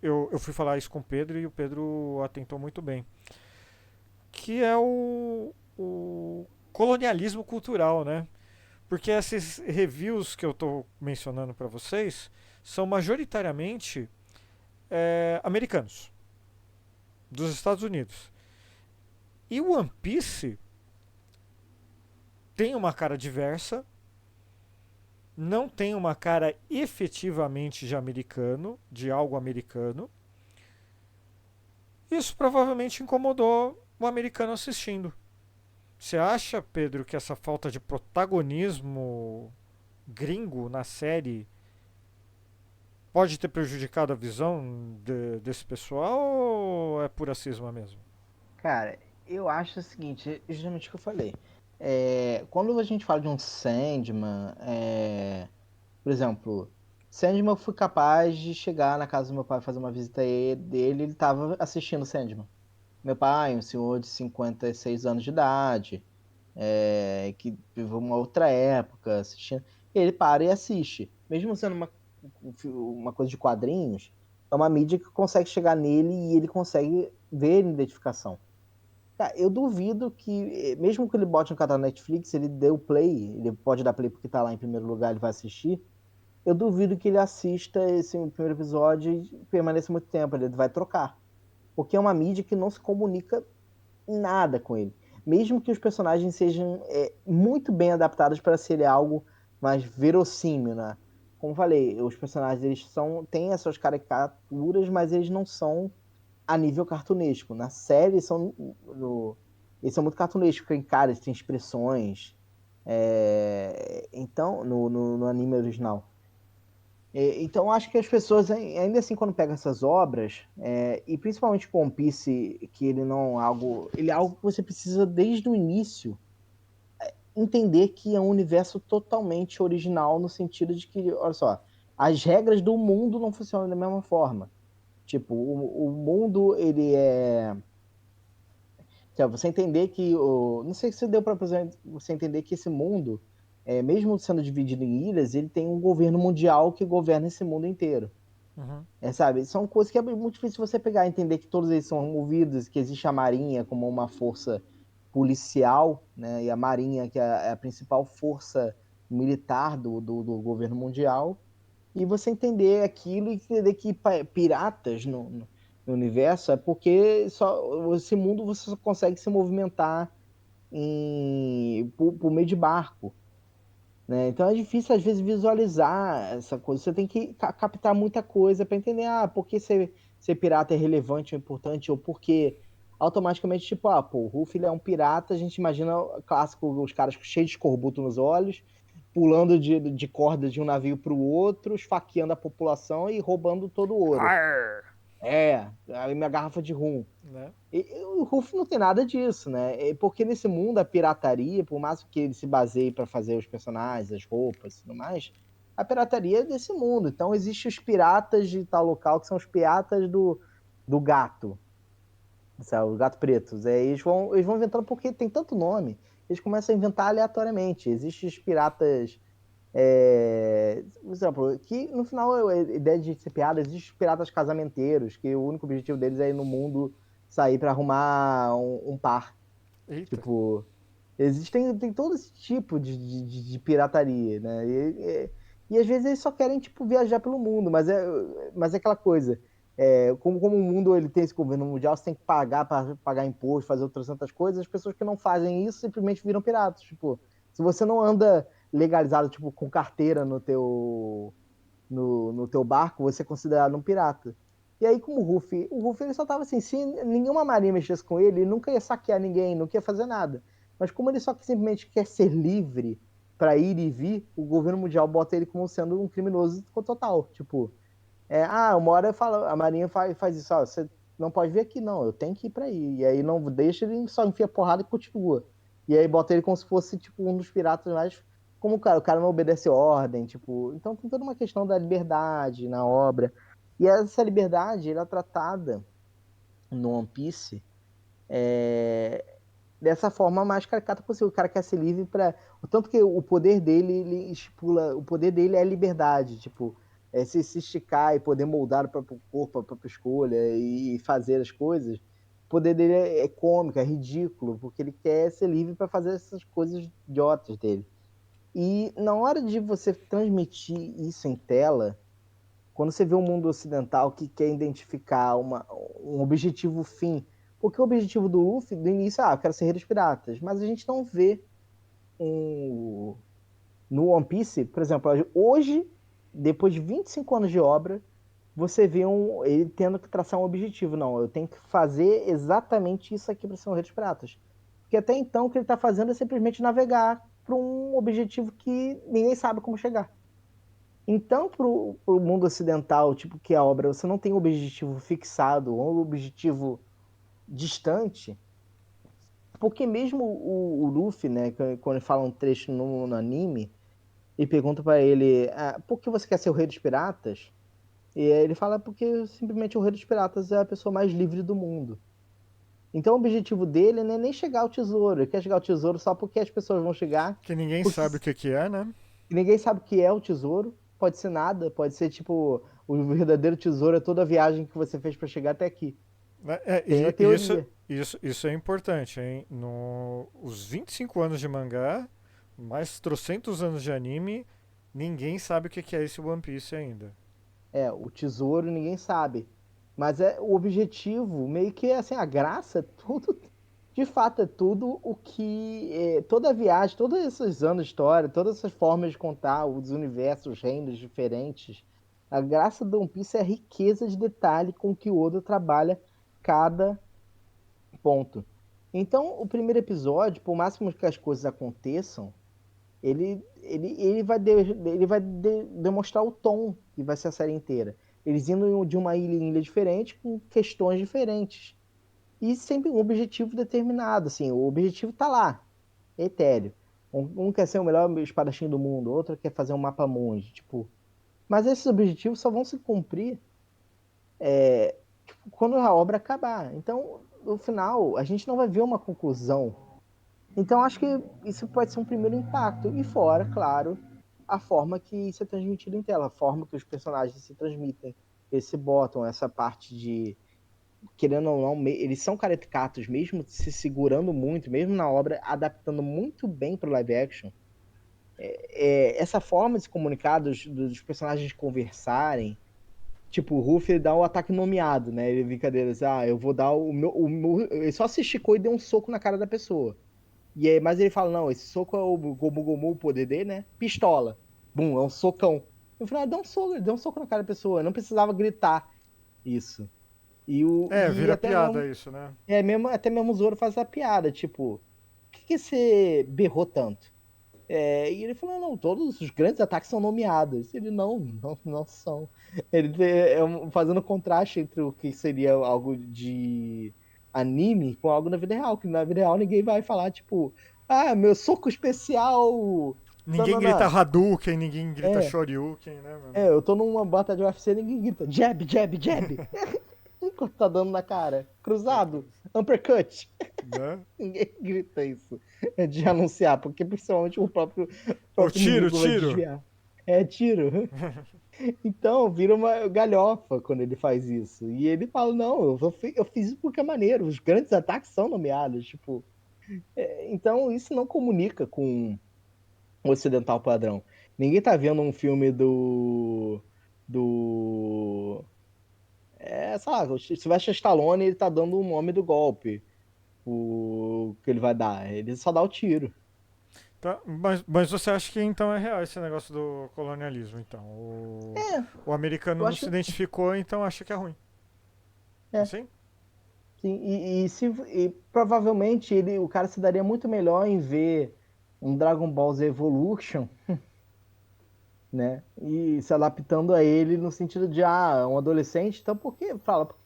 S2: eu fui falar isso com o Pedro e o Pedro atentou muito bem. Que é o colonialismo cultural, né? Porque esses reviews que eu estou mencionando para vocês são majoritariamente americanos, dos Estados Unidos. E o One Piece tem uma cara diversa, não tem uma cara efetivamente de americano, de algo americano. Isso provavelmente incomodou o americano assistindo. Você acha, Pedro, que essa falta de protagonismo gringo na série pode ter prejudicado a visão desse pessoal ou é pura cisma mesmo?
S3: Cara, eu acho o seguinte, justamente o que eu falei. Quando a gente fala de um Sandman, por exemplo, Sandman eu fui capaz de chegar na casa do meu pai fazer uma visita dele, ele tava assistindo Sandman. Meu pai, um senhor de 56 anos de idade, que viveu uma outra época assistindo, ele para e assiste. Mesmo sendo uma coisa de quadrinhos, é uma mídia que consegue chegar nele e ele consegue ver identificação. Cara, eu duvido que, mesmo que ele bote no canal da Netflix, ele dê o play, ele pode dar play porque tá lá em primeiro lugar, ele vai assistir. Eu duvido que ele assista esse primeiro episódio e permaneça muito tempo, ele vai trocar. porque é uma mídia que não se comunica nada com ele. Mesmo que os personagens sejam muito bem adaptados para ser algo mais verossímil, né? Como falei, os personagens eles têm as suas caricaturas, mas eles não são a nível cartunesco. Na série eles são muito cartunescos, tem caras, tem expressões. Então, no anime original. Então, acho que as pessoas, ainda assim, quando pegam essas obras, e principalmente com One Piece, que ele não é algo. Ele é algo que você precisa, desde o início, entender que é um universo totalmente original, no sentido de que, olha só, as regras do mundo não funcionam da mesma forma. Tipo, o mundo, ele é. Você entender que. Não sei se deu para você entender que esse mundo, mesmo sendo dividido em ilhas, ele tem um governo mundial que governa esse mundo inteiro.
S2: Uhum.
S3: Sabe? São coisas que é muito difícil você pegar e entender que todos eles são movidos, que existe a Marinha como uma força policial, né? E a Marinha, que é a principal força militar do governo mundial. E você entender aquilo e entender que piratas no universo é porque só esse mundo você só consegue se movimentar por meio de barco, né? Então é difícil às vezes visualizar essa coisa. Você tem que captar muita coisa para entender por que ser pirata é relevante ou importante, ou porque automaticamente, tipo, pô, o Ruffy ele é um pirata, a gente imagina o clássico, os caras cheios de escorbuto nos olhos, pulando de corda de um navio para o outro, esfaqueando a população e roubando todo o ouro.
S2: Arr!
S3: A minha garrafa de rum.
S2: Né?
S3: E o Ruff não tem nada disso, né? Porque nesse mundo a pirataria, por mais que ele se baseie para fazer os personagens, as roupas e tudo mais, a pirataria é desse mundo. Então existem os piratas de tal local, que são os piratas do gato, sabe? Os gato pretos. Eles vão inventando porque tem tanto nome, eles começam a inventar aleatoriamente. Existem os piratas. Por exemplo, que no final a ideia de ser piada, existem os piratas casamenteiros, que o único objetivo deles é ir no mundo sair para arrumar um par.
S2: Eita.
S3: Tipo, tem todo esse tipo de pirataria, né? E às vezes eles só querem, tipo, viajar pelo mundo, mas é aquela coisa. Como o mundo ele tem esse governo mundial, você tem que pagar para pagar imposto, fazer outras tantas coisas, as pessoas que não fazem isso simplesmente viram piratas. Tipo, se você não anda legalizado, tipo, com carteira no teu barco, você é considerado um pirata. E aí, como o Ruffy ele só tava assim, se nenhuma marinha mexesse com ele, ele nunca ia saquear ninguém, nunca ia fazer nada. Mas como ele só simplesmente quer ser livre para ir e vir, o governo mundial bota ele como sendo um criminoso total. Tipo, uma hora a marinha faz isso, você não pode vir aqui, não, eu tenho que ir para aí. E aí não deixa, ele só enfia porrada e continua. E aí bota ele como se fosse, tipo, um dos piratas mais como o cara não obedece ordem, tipo, então tem toda uma questão da liberdade na obra. E essa liberdade, ela é tratada no One Piece dessa forma mais caricata possível. O cara quer ser livre para, o tanto que o poder dele, ele estipula, o poder dele é a liberdade, tipo, se esticar e poder moldar o próprio corpo, a própria escolha e fazer as coisas. O poder dele é cômico, é ridículo, porque ele quer ser livre para fazer essas coisas idiotas dele. E na hora de você transmitir isso em tela, quando você vê um mundo ocidental que quer identificar um objetivo fim, porque o objetivo do Luffy, do início, eu quero ser rei dos piratas, mas a gente não vê no One Piece, por exemplo, hoje, depois de 25 anos de obra, você vê ele tendo que traçar um objetivo. Não, eu tenho que fazer exatamente isso aqui para ser um rei dos piratas. Porque até então o que ele está fazendo é simplesmente navegar para um objetivo que ninguém sabe como chegar. Então, para o mundo ocidental, tipo, que a obra, você não tem um objetivo fixado, um objetivo distante, porque mesmo o Luffy, né, quando ele fala um trecho no anime, e pergunta para ele, por que você quer ser o rei dos piratas? E aí ele fala porque simplesmente o rei dos piratas é a pessoa mais livre do mundo. Então o objetivo dele não é nem chegar ao tesouro, ele quer chegar ao tesouro só porque as pessoas vão chegar,
S2: Que ninguém
S3: porque
S2: sabe o que é, né?
S3: ninguém sabe o que é o tesouro, pode ser nada, pode ser tipo, o verdadeiro tesouro é toda a viagem que você fez para chegar até aqui. Tem a teoria.
S2: Isso é importante, hein? Os 25 anos de mangá, mais trocentos anos de anime, ninguém sabe o que é esse One Piece ainda.
S3: O tesouro ninguém sabe. Mas o objetivo, meio que assim, a graça, tudo, de fato, é tudo o que. Toda a viagem, todos esses anos de história, todas essas formas de contar os universos, os reinos diferentes. A graça do One Piece é a riqueza de detalhe com que o Oda trabalha cada ponto. Então, o primeiro episódio, por máximo que as coisas aconteçam, ele vai demonstrar o tom que vai ser a série inteira. Eles indo de uma ilha em ilha diferente, com questões diferentes. E sempre um objetivo determinado, assim, o objetivo tá lá, é etéreo. Um quer ser o melhor espadachim do mundo, outro quer fazer um mapa mundi, tipo. Mas esses objetivos só vão se cumprir tipo, quando a obra acabar. Então, no final, a gente não vai ver uma conclusão. Então, acho que isso pode ser um primeiro impacto. E fora, claro, a forma que isso é transmitido em tela, a forma que os personagens se transmitem. Eles se botam essa parte de, querendo ou não, eles são caricatos, mesmo se segurando muito, mesmo na obra, adaptando muito bem para o live action. Essa forma de se comunicar, dos personagens conversarem, tipo, o Ruffy dá o ataque nomeado, né? Ele brincadeira assim, eu vou dar o meu. Ele só se esticou e deu um soco na cara da pessoa. E aí, mas ele fala, não, esse soco é o Gomu Gomu, o poder dele, né? Pistola. Bum, é um socão. No final, ele deu um soco na cara da pessoa. Não precisava gritar isso. E
S2: Vira
S3: até
S2: piada
S3: mesmo,
S2: isso, né?
S3: até mesmo o Zoro faz essa piada, tipo, por que você berrou tanto? E ele falou, não, todos os grandes ataques são nomeados. Ele, não são. Ele fazendo contraste entre o que seria algo de anime com algo na vida real, que na vida real ninguém vai falar, tipo, meu soco especial.
S2: Ninguém grita
S3: Tanana.
S2: Hadouken, ninguém grita
S3: É,
S2: Shoryuken, né, mano?
S3: eu tô numa batalha de UFC, ninguém grita jab, jab, jab. Enquanto tá dando na cara. Cruzado, uppercut.
S2: Né?
S3: Ninguém grita isso de anunciar, porque principalmente o
S2: Ô,
S3: próprio
S2: tiro,
S3: inimigo vai
S2: tiro!
S3: desviar. É tiro. Então, vira uma galhofa quando ele faz isso. E ele fala: não, eu fiz isso porque é maneiro. Os grandes ataques são nomeados. Tipo, então, isso não comunica com o ocidental padrão. Ninguém tá vendo um filme do. Sei lá, o Sylvester Stallone, ele tá dando o nome do golpe. O que ele vai dar. Ele só dá o tiro.
S2: Tá, mas você acha que então é real esse negócio do colonialismo, então?
S3: É,
S2: O americano
S3: eu
S2: não se
S3: acho.
S2: identificou, então acha que é ruim.
S3: É.
S2: Assim?
S3: Sim, e provavelmente o cara se daria muito melhor em ver um Dragon Ball Z Evolution, né? E se adaptando a ele no sentido de, um adolescente, então por que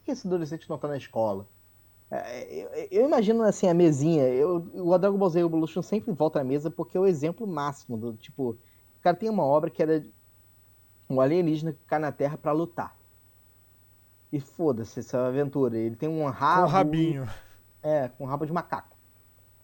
S3: esse adolescente não tá na escola? Eu imagino assim a mesinha, o Dragon Ball Z Evolution sempre volta à mesa porque é o exemplo máximo do tipo, o cara tem uma obra que era um alienígena que cai na Terra pra lutar. E foda-se essa aventura. Ele tem um
S2: Com o
S3: rabo,
S2: rabinho.
S3: com um rabo de macaco.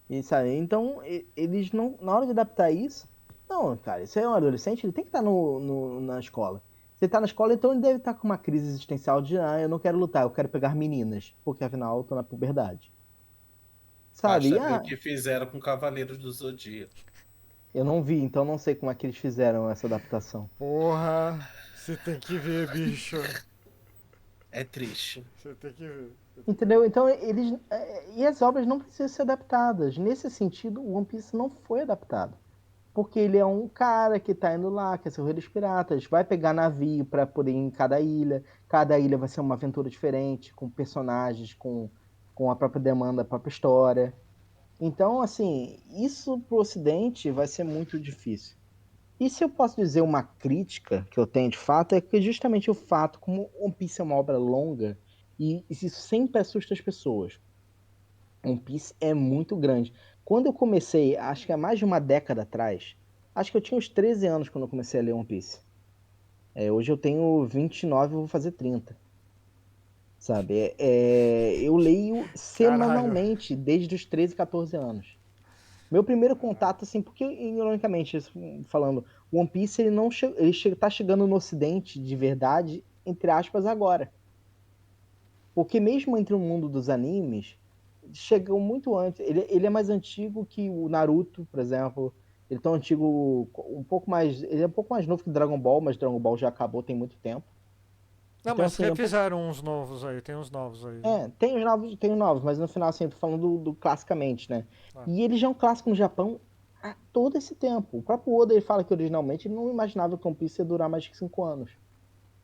S3: E, sabe? Então, eles não. Na hora de adaptar isso. Não, cara, isso é um adolescente, ele tem que estar na escola. Se ele tá na escola, então ele deve estar com uma crise existencial de, eu não quero lutar, eu quero pegar meninas, porque afinal eu tô na puberdade. Sabe?
S1: Basta ver o que fizeram com Cavaleiros do Zodíaco.
S3: Eu não vi, então não sei como é que eles fizeram essa adaptação.
S2: Porra, você tem que ver, bicho.
S1: É triste.
S2: Você tem que ver.
S3: Entendeu? Então, eles. E as obras não precisam ser adaptadas. Nesse sentido, o One Piece não foi adaptado. Porque ele é um cara que tá indo lá, quer ser o rei dos piratas, vai pegar navio para poder ir em cada ilha. Cada ilha vai ser uma aventura diferente, com personagens, com a própria demanda, a própria história. Então, assim, isso pro Ocidente vai ser muito difícil. E se eu posso dizer uma crítica que eu tenho de fato, é que justamente o fato, como One Piece é uma obra longa, e isso sempre assusta as pessoas. One Piece é muito grande. Quando eu comecei, acho que há mais de uma década atrás, acho que eu tinha uns 13 anos quando eu comecei a ler One Piece. Hoje eu tenho 29 e vou fazer 30. Sabe? Eu leio
S2: Caralho.
S3: semanalmente desde os 13, 14 anos. Meu primeiro contato, assim, porque, ironicamente, falando, o One Piece ele não tá chegando no Ocidente de verdade, entre aspas, agora. Porque mesmo entre o mundo dos animes, chegou muito antes. Ele é mais antigo que o Naruto, por exemplo. Ele é tão antigo, um pouco mais. Ele é um pouco mais novo que o Dragon Ball, mas Dragon Ball já acabou tem muito tempo.
S2: Não,
S3: Então,
S2: mas
S3: assim,
S2: refizeram uns novos aí, tem uns novos aí.
S3: tem os novos, mas no final, assim, eu tô falando do classicamente, né?
S2: Ah.
S3: E ele já é um clássico no Japão há todo esse tempo. O próprio Oda, ele fala que originalmente ele não imaginava que One Piece ia durar mais que 5 anos.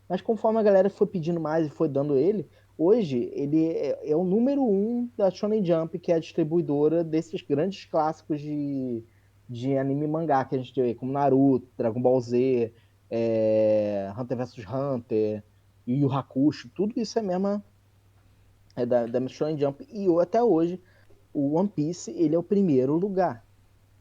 S3: Mas conforme a galera foi pedindo mais e foi dando ele, hoje ele é o número 1 da Shonen Jump, que é a distribuidora desses grandes clássicos de anime e mangá que a gente vê, como Naruto, Dragon Ball Z, Hunter vs Hunter, Yu Yu Hakusho, tudo isso é mesmo da Shonen Jump. E até hoje, o One Piece ele é o primeiro lugar.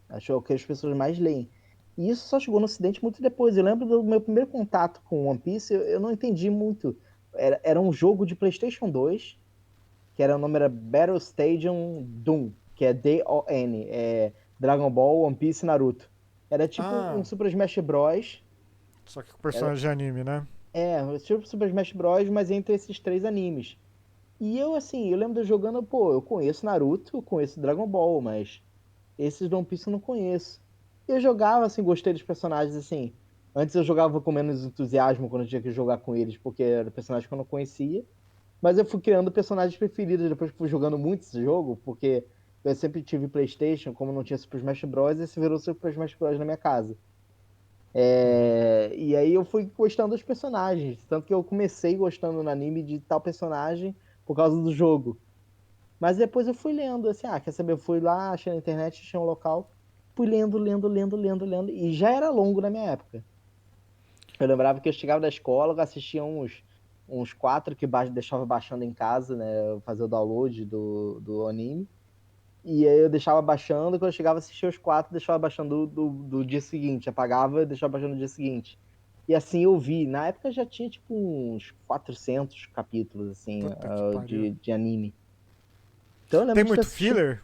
S3: Acho que é o que as pessoas mais leem. E isso só chegou no Ocidente muito depois. Eu lembro do meu primeiro contato com One Piece, eu não entendi muito. Era um jogo de PlayStation 2, que o nome era Battle Stadium Doom, que é D-O-N, Dragon Ball, One Piece e Naruto. Era tipo um
S2: Ah,
S3: Super Smash Bros.
S2: só que com
S3: Era,
S2: personagem de anime, né?
S3: tipo Super Smash Bros, mas entre esses três animes. E eu, assim, eu lembro de eu jogando, pô, eu conheço Naruto, eu conheço Dragon Ball, mas esses do One Piece eu não conheço. Eu jogava, assim, gostei dos personagens, assim. Antes eu jogava com menos entusiasmo quando eu tinha que jogar com eles, porque era personagem que eu não conhecia. Mas eu fui criando personagens preferidos depois que fui jogando muito esse jogo, porque eu sempre tive PlayStation, como não tinha Super Smash Bros, esse virou Super Smash Bros na minha casa. E aí eu fui gostando dos personagens, tanto que eu comecei gostando no anime de tal personagem por causa do jogo. Mas depois eu fui lendo, assim, quer saber? Eu fui lá, achei na internet, achei um local, fui lendo, lendo, lendo, lendo, lendo, e já era longo na minha época. Eu lembrava que eu chegava da escola, eu assistia uns quatro que deixava baixando em casa, né? Eu fazia o download do anime. E aí eu deixava baixando, quando eu chegava a assistir os quatro, deixava baixando do dia seguinte. Apagava e deixava baixando no dia seguinte. E assim eu vi. Na época já tinha tipo uns 400 capítulos, assim,
S2: Puta que pariu.
S3: de anime. Então eu
S2: Tem
S3: lembro de ter
S2: muito
S3: assistido.
S2: filler?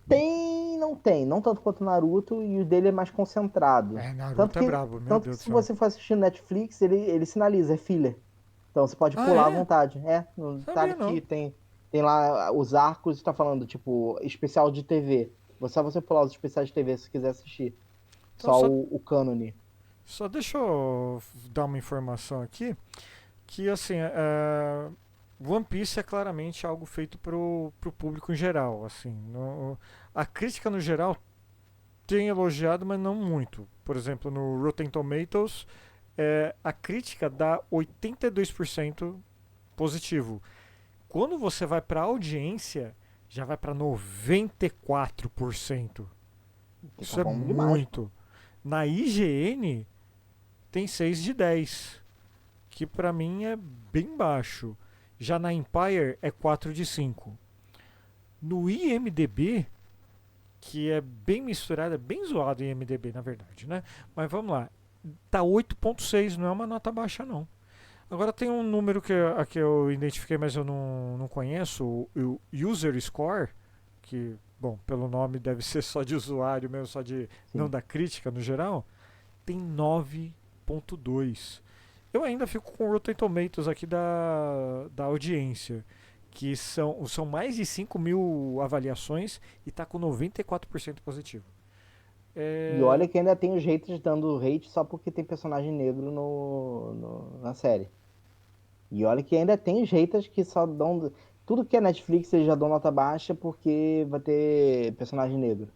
S3: Tem, não tem. Não tanto quanto o Naruto, e o dele é mais concentrado.
S2: É,
S3: Tanto
S2: Naruto é
S3: que,
S2: brabo, meu
S3: tanto que
S2: Deus do
S3: se
S2: céu.
S3: você for assistir no Netflix, ele sinaliza, é filler. Então você pode
S2: Ah,
S3: pular à
S2: é?
S3: vontade. Tá
S2: Sabia
S3: aqui,
S2: não.
S3: tem lá os arcos, está falando, tipo, especial de TV. Só você pular os especiais de TV se quiser assistir.
S2: Então
S3: Só
S2: só,
S3: o cânone.
S2: só deixa eu dar uma informação aqui. Que assim, One Piece é claramente algo feito pro público em geral. Assim, a crítica no geral tem elogiado, mas não muito. Por exemplo, no Rotten Tomatoes, a crítica dá 82% positivo. Quando você vai para audiência, já vai para 94%.
S3: Que tá
S2: Isso é
S3: bom demais, pô.
S2: muito. Na IGN tem 6 de 10, que para mim é bem baixo. Já na Empire é 4 de 5. No IMDB, que é bem misturado, é bem zoado o IMDB na verdade, né? Mas vamos lá. Tá 8.6, não é uma nota baixa não. Agora tem um número que eu identifiquei, mas eu não conheço, o User Score, que, bom, pelo nome deve ser só de usuário mesmo, só de não
S3: Sim.
S2: da crítica no geral, tem 9.2. Eu ainda fico com o Rotten Tomatoes aqui da audiência, que são mais de 5 mil avaliações e tá com 94% positivo.
S3: E
S2: É,
S3: olha que ainda tem os haters dando hate só porque tem personagem negro na série. E olha que ainda tem os haters que só dão. Tudo que é Netflix eles já dão nota baixa porque vai ter personagem negro.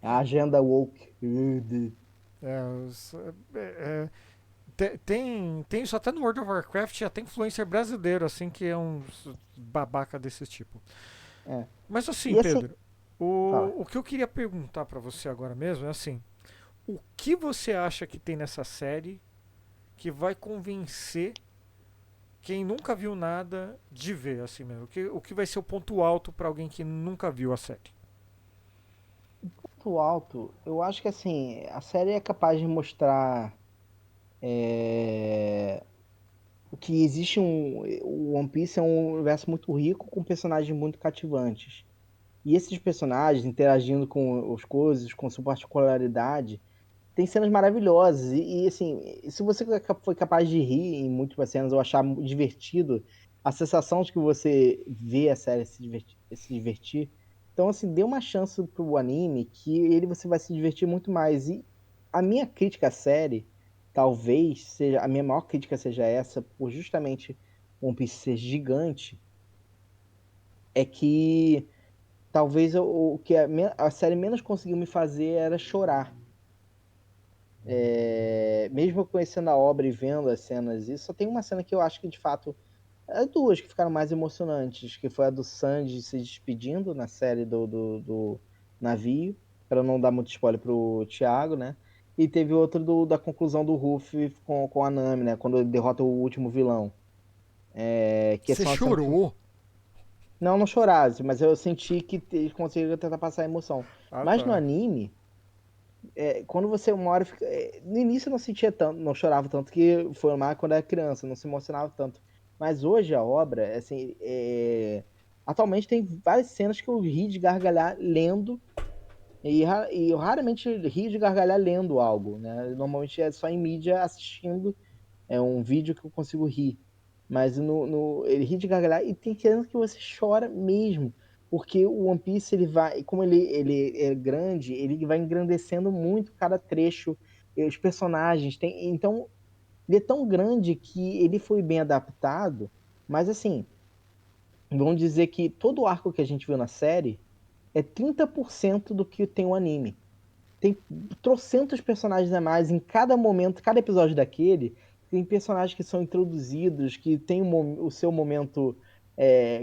S3: É a agenda woke.
S2: é, os- é, tem isso até no World of Warcraft, já tem influencer brasileiro, assim, que é um babaca desse tipo.
S3: É.
S2: Mas assim,
S3: E assim,
S2: Pedro,
S3: fala.
S2: o que eu queria perguntar pra você agora mesmo é assim, o que você acha que tem nessa série que vai convencer quem nunca viu nada de ver, assim mesmo? O que vai ser o ponto alto pra alguém que nunca viu a série?
S3: Ponto alto, eu acho que assim, a série é capaz de mostrar é, que existe o One Piece é um universo muito rico com personagens muito cativantes. E esses personagens interagindo com as coisas, com sua particularidade, tem cenas maravilhosas. Assim, se você foi capaz de rir em muitas cenas ou achar divertido, a sensação de que você vê a série se divertir. Então, assim, dê uma chance pro anime que ele você vai se divertir muito mais. E a minha crítica à série talvez seja a minha maior crítica seja essa, por justamente One Piece ser gigante, é que talvez o que a série menos conseguiu me fazer era chorar. Mesmo eu conhecendo a obra e vendo as cenas, e só tem uma cena que eu acho que de fato. Duas que ficaram mais emocionantes, que foi a do Sanji se despedindo na série do navio, para não dar muito spoiler pro Thiago, né? E teve outro da conclusão do Ruffy com a Nami, né? Quando ele derrota o último vilão. Que
S2: Você
S3: são as cenas que...
S2: chorou?
S3: Não chorasse, mas eu senti que eles conseguiram tentar passar a emoção.
S2: Ah,
S3: Mas no
S2: tá.
S3: anime, quando você uma hora fica. No início eu não sentia tanto, não chorava tanto, que foi mais quando era criança, não se emocionava tanto. Mas hoje a obra, assim, atualmente tem várias cenas que eu ri de gargalhar lendo, e eu raramente rio de gargalhar lendo algo, né? Normalmente é só em mídia assistindo, é um vídeo que eu consigo rir. Mas ele ri de gargalhar e tem cenas que você chora mesmo. Porque o One Piece, ele vai, como ele é grande, ele vai engrandecendo muito cada trecho, os personagens. Então, ele é tão grande que ele foi bem adaptado, mas assim, vamos dizer que todo o arco que a gente viu na série é 30% do que tem o anime. Tem trocentos personagens a mais em cada momento, cada episódio daquele. Tem personagens que são introduzidos, que tem o seu momento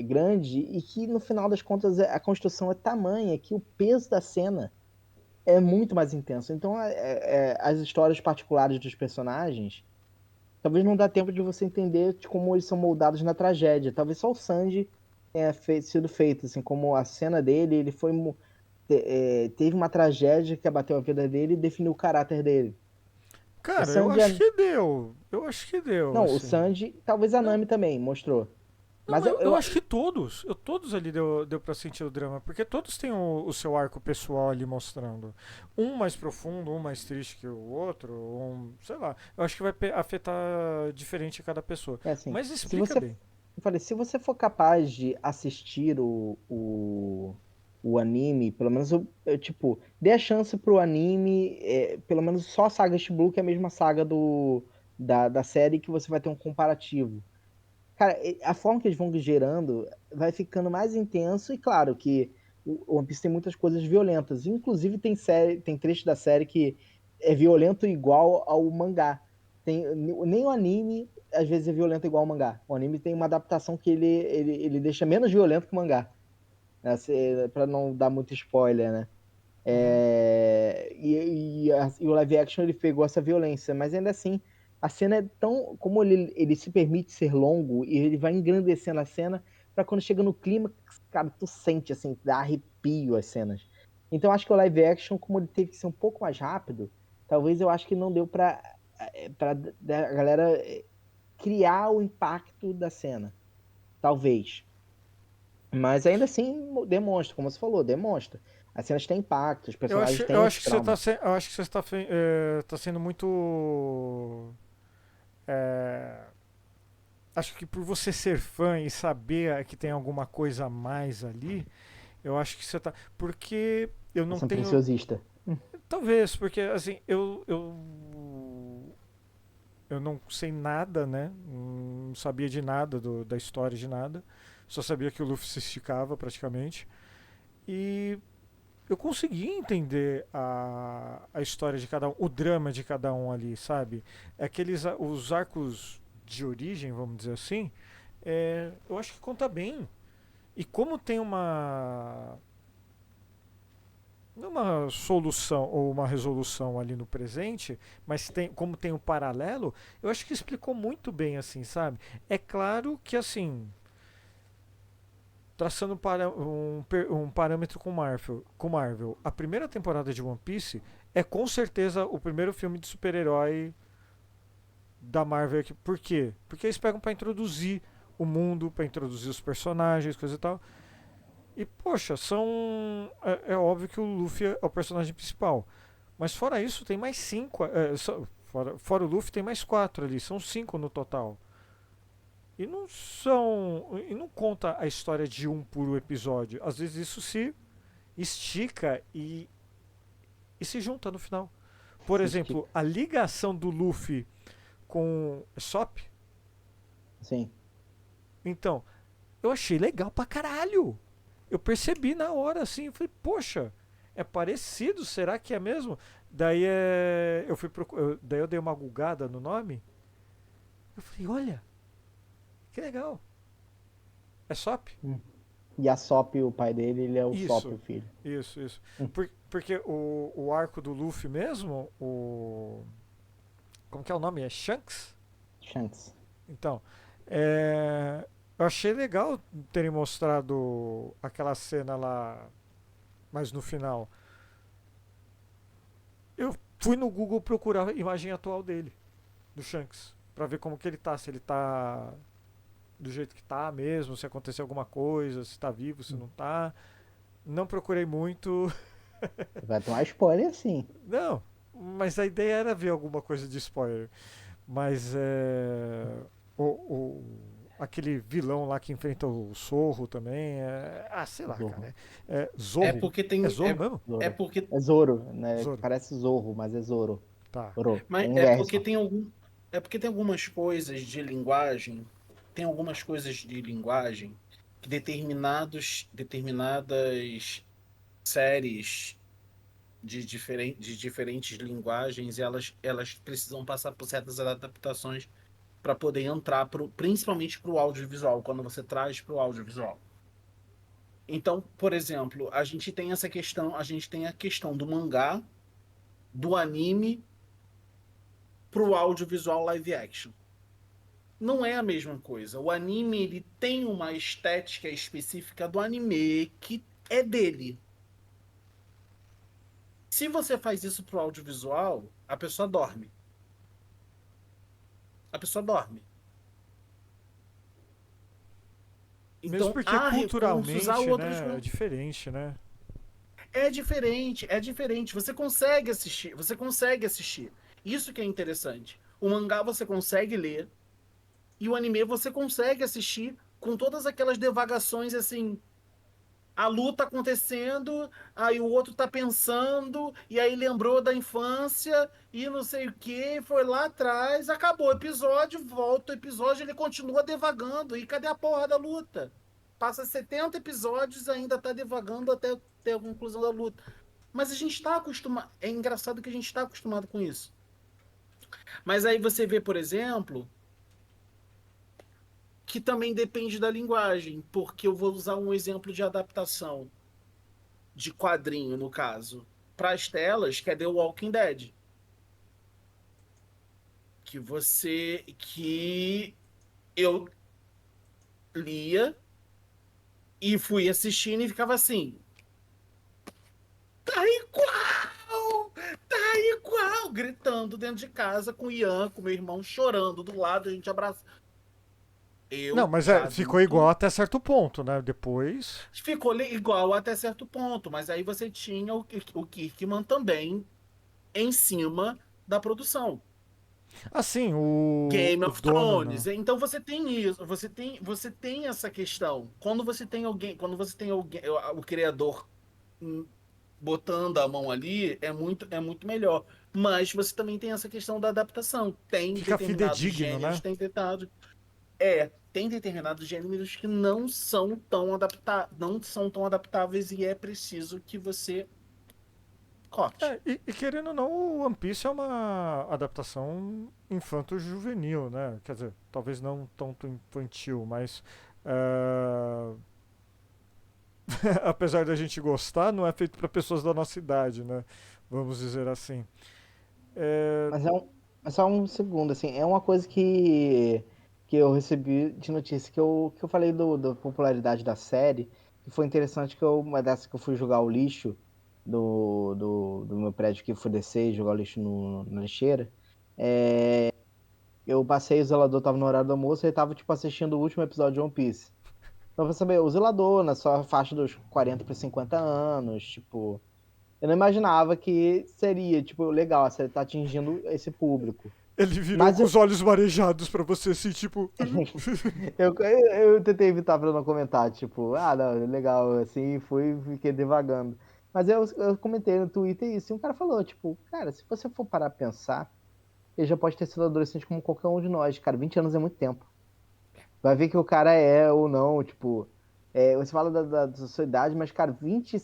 S3: grande, e que no final das contas a construção é tamanha que o peso da cena é muito mais intenso. Então, as histórias particulares dos personagens, talvez não dá tempo de você entender de como eles são moldados na tragédia. Talvez só o Sanji tenha sido feito, assim, como a cena dele, ele foi teve uma tragédia que abateu a vida dele e definiu o caráter dele. O
S2: Cara, eu
S3: Sanji,
S2: acho que deu. Eu acho que deu,
S3: não, o
S2: assim.
S3: Sanji, talvez a
S2: Não,
S3: Nami também mostrou.
S2: não,
S3: Mas
S2: eu acho que todos. Todos ali deu pra sentir o drama. Porque todos têm o seu arco pessoal ali mostrando. Um mais profundo, um mais triste que o outro. Sei lá. Eu acho que vai afetar diferente cada pessoa.
S3: assim,
S2: Mas
S3: se
S2: explica
S3: você,
S2: bem.
S3: eu falei, se você for capaz de assistir o anime, pelo menos tipo, dê a chance pro anime, pelo menos só a saga East Blue, que é a mesma saga da série, que você vai ter um comparativo. Cara, a forma que eles vão gerando vai ficando mais intenso, e claro que o One Piece tem muitas coisas violentas. Inclusive tem trecho da série que é violento igual ao mangá. Nem o anime às vezes é violento igual ao mangá. O anime tem uma adaptação que ele deixa menos violento que o mangá, né? Pra não dar muito spoiler, né?
S2: Uhum.
S3: E o live action ele pegou essa violência, mas ainda assim a cena é tão. Como ele se permite ser longo e ele vai engrandecendo a cena, para quando chega no clima, cara, tu sente assim, dá arrepio as cenas. Então acho que o live action, como ele teve que ser um pouco mais rápido, talvez eu acho que não deu pra a galera criar o impacto da cena. Talvez. Mas ainda assim demonstra, como você falou, demonstra. As cenas têm impacto, os personagens
S2: Eu
S3: têm
S2: acho
S3: esse
S2: que você
S3: trauma.
S2: eu acho que você tá sendo muito. é, Acho que por você ser fã e saber que tem alguma coisa a mais ali, eu acho que você tá. Porque eu não
S3: Você é um
S2: tenho.
S3: preciosista.
S2: Talvez, porque assim, eu não sei nada, né? Não sabia de nada da história de nada. Só sabia que o Luffy se esticava praticamente. E eu consegui entender a história de cada um, o drama de cada um ali, sabe? Os arcos de origem, vamos dizer assim, eu acho que conta bem. E como tem não uma solução ou uma resolução ali no presente, mas como tem um paralelo, eu acho que explicou muito bem, assim, sabe? É claro que, assim, traçando um parâmetro com Marvel, a primeira temporada de One Piece é com certeza o primeiro filme de super-herói da Marvel aqui. Por quê? Porque eles pegam pra introduzir o mundo, pra introduzir os personagens, coisa e tal. E, poxa, É óbvio que o Luffy é o personagem principal. Mas fora isso, tem mais cinco. Fora o Luffy, tem mais quatro ali. São cinco no total. E não são. E não conta a história de um por episódio. Às vezes isso se estica e se junta no final. por exemplo, a ligação do Luffy com Sop,
S3: Sim.
S2: então, eu achei legal pra caralho. Eu percebi na hora, assim, eu falei, poxa, é parecido, será que é mesmo? Daí eu fui daí eu dei uma gulgada no nome. Eu falei, olha, que legal. É Sop?
S3: E a Sop, o pai dele, ele é o
S2: Isso.
S3: Sop, o filho.
S2: Isso. Porque o arco do Luffy mesmo, como que é o nome? É Shanks?
S3: Shanks.
S2: Então, eu achei legal terem mostrado aquela cena lá, mas no final. Eu fui no Google procurar a imagem atual dele, do Shanks, pra ver como que ele tá, se ele tá do jeito que tá mesmo, se aconteceu alguma coisa, se tá vivo, se não tá. Não procurei muito.
S3: Vai tomar spoiler, sim.
S2: Não, mas a ideia era ver alguma coisa de spoiler. Mas aquele vilão lá que enfrenta o Zorro também. Sei lá,
S3: Zorro.
S2: cara. Zorro.
S1: É porque tem.
S2: É Zorro mesmo?
S3: Zoro.
S1: É porque.
S3: É Zoro, né?
S2: Zoro.
S3: Parece Zorro, mas é Zoro.
S2: Tá.
S3: Zoro.
S1: Mas
S3: O
S1: é
S3: inverso.
S1: porque tem algum. É porque tem algumas coisas de linguagem. Tem algumas coisas de linguagem que determinadas séries de diferentes linguagens, elas precisam passar por certas adaptações para poder entrar principalmente para o audiovisual, quando você traz para o audiovisual. Então, por exemplo, a gente tem a questão do mangá, do anime para o audiovisual live action. Não é a mesma coisa. O anime ele tem uma estética específica do anime que é dele. Se você faz isso pro audiovisual, a pessoa dorme. A pessoa dorme.
S2: Mesmo
S1: Então,
S2: porque
S1: há
S2: culturalmente,
S1: recursos, há outros.
S2: né, é diferente, né?
S1: É diferente. Você consegue assistir. Isso que é interessante. O mangá você consegue ler e o anime você consegue assistir com todas aquelas devagações assim. A luta acontecendo, aí o outro tá pensando, e aí lembrou da infância, e não sei o que, foi lá atrás, acabou o episódio, volta o episódio, ele continua devagando, e cadê a porra da luta? Passa 70 episódios e ainda tá devagando até ter a conclusão da luta. Mas a gente tá acostumado, é engraçado que a gente tá acostumado com isso. Mas aí você vê, por exemplo, que também depende da linguagem, porque eu vou usar um exemplo de adaptação de quadrinho, no caso, para as telas, que é The Walking Dead. Que eu lia e fui assistindo e ficava assim, tá igual! Tá igual! Gritando dentro de casa com o Ian, com meu irmão chorando do lado, a gente abraça.
S2: Não,
S1: Eu,
S2: mas
S1: já
S2: ficou
S1: adulto,
S2: igual até certo ponto, né? Depois.
S1: ficou igual até certo ponto, mas aí você tinha o Kirkman também em cima da produção.
S2: Assim,
S1: Game
S2: o
S1: of
S2: dono, né?
S1: Thrones. Então você tem isso, você tem essa questão. Quando você tem alguém, o criador botando a mão ali, é muito melhor. Mas você também tem essa questão da adaptação. Tem
S2: Fica
S1: determinados
S2: fidedigno,
S1: gêneros,
S2: né?
S1: tem determinados gêneros que não são tão adaptáveis e é preciso que você corte.
S2: E querendo ou não, o One Piece é uma adaptação infanto-juvenil, né? Quer dizer, talvez não tanto infantil, mas. Apesar da gente gostar, não é feito para pessoas da nossa idade, né? Vamos dizer assim.
S3: Mas é só um segundo, assim, é uma coisa que eu recebi de notícia, que eu falei da popularidade da série, que foi interessante uma dessas que eu fui jogar o lixo do meu prédio, que eu fui descer e jogar o lixo na lixeira, eu passei, o zelador tava no horário do almoço e ele tava, tipo, assistindo o último episódio de One Piece. Então, pra saber, o zelador, na sua faixa dos 40 para 50 anos, tipo... Eu não imaginava que seria, tipo, legal, a série tá atingindo esse público.
S2: Ele virou
S3: Mas
S2: com os olhos marejados pra você, assim, tipo.
S3: eu tentei evitar pra não comentar, tipo, não, legal, assim, fiquei devagando. Mas eu comentei no Twitter isso, e um cara falou, tipo, cara, se você for parar a pensar, ele já pode ter sido adolescente como qualquer um de nós. Cara, 20 anos é muito tempo. Vai ver que o cara é ou não, tipo. Você fala da sua idade, mas, cara, 20 e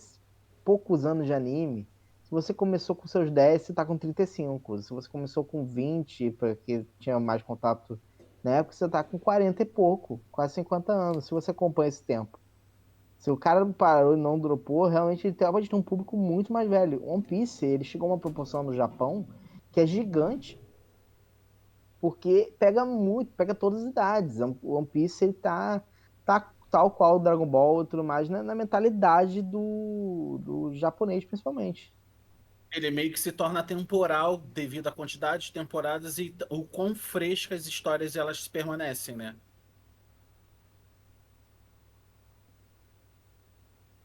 S3: poucos anos de anime. Se você começou com seus 10, você tá com 35. Se você começou com 20, porque tinha mais contato na época, você tá com 40 e pouco, quase 50 anos, se você acompanha esse tempo. Se o cara parou e não dropou, realmente ele pode ter um público muito mais velho. One Piece, ele chegou a uma proporção no Japão que é gigante, porque pega muito, pega todas as idades. O One Piece, ele tá tal qual o Dragon Ball e tudo mais, na mentalidade do japonês, principalmente.
S1: Ele meio que se torna temporal devido à quantidade de temporadas e o quão frescas as histórias elas permanecem, né?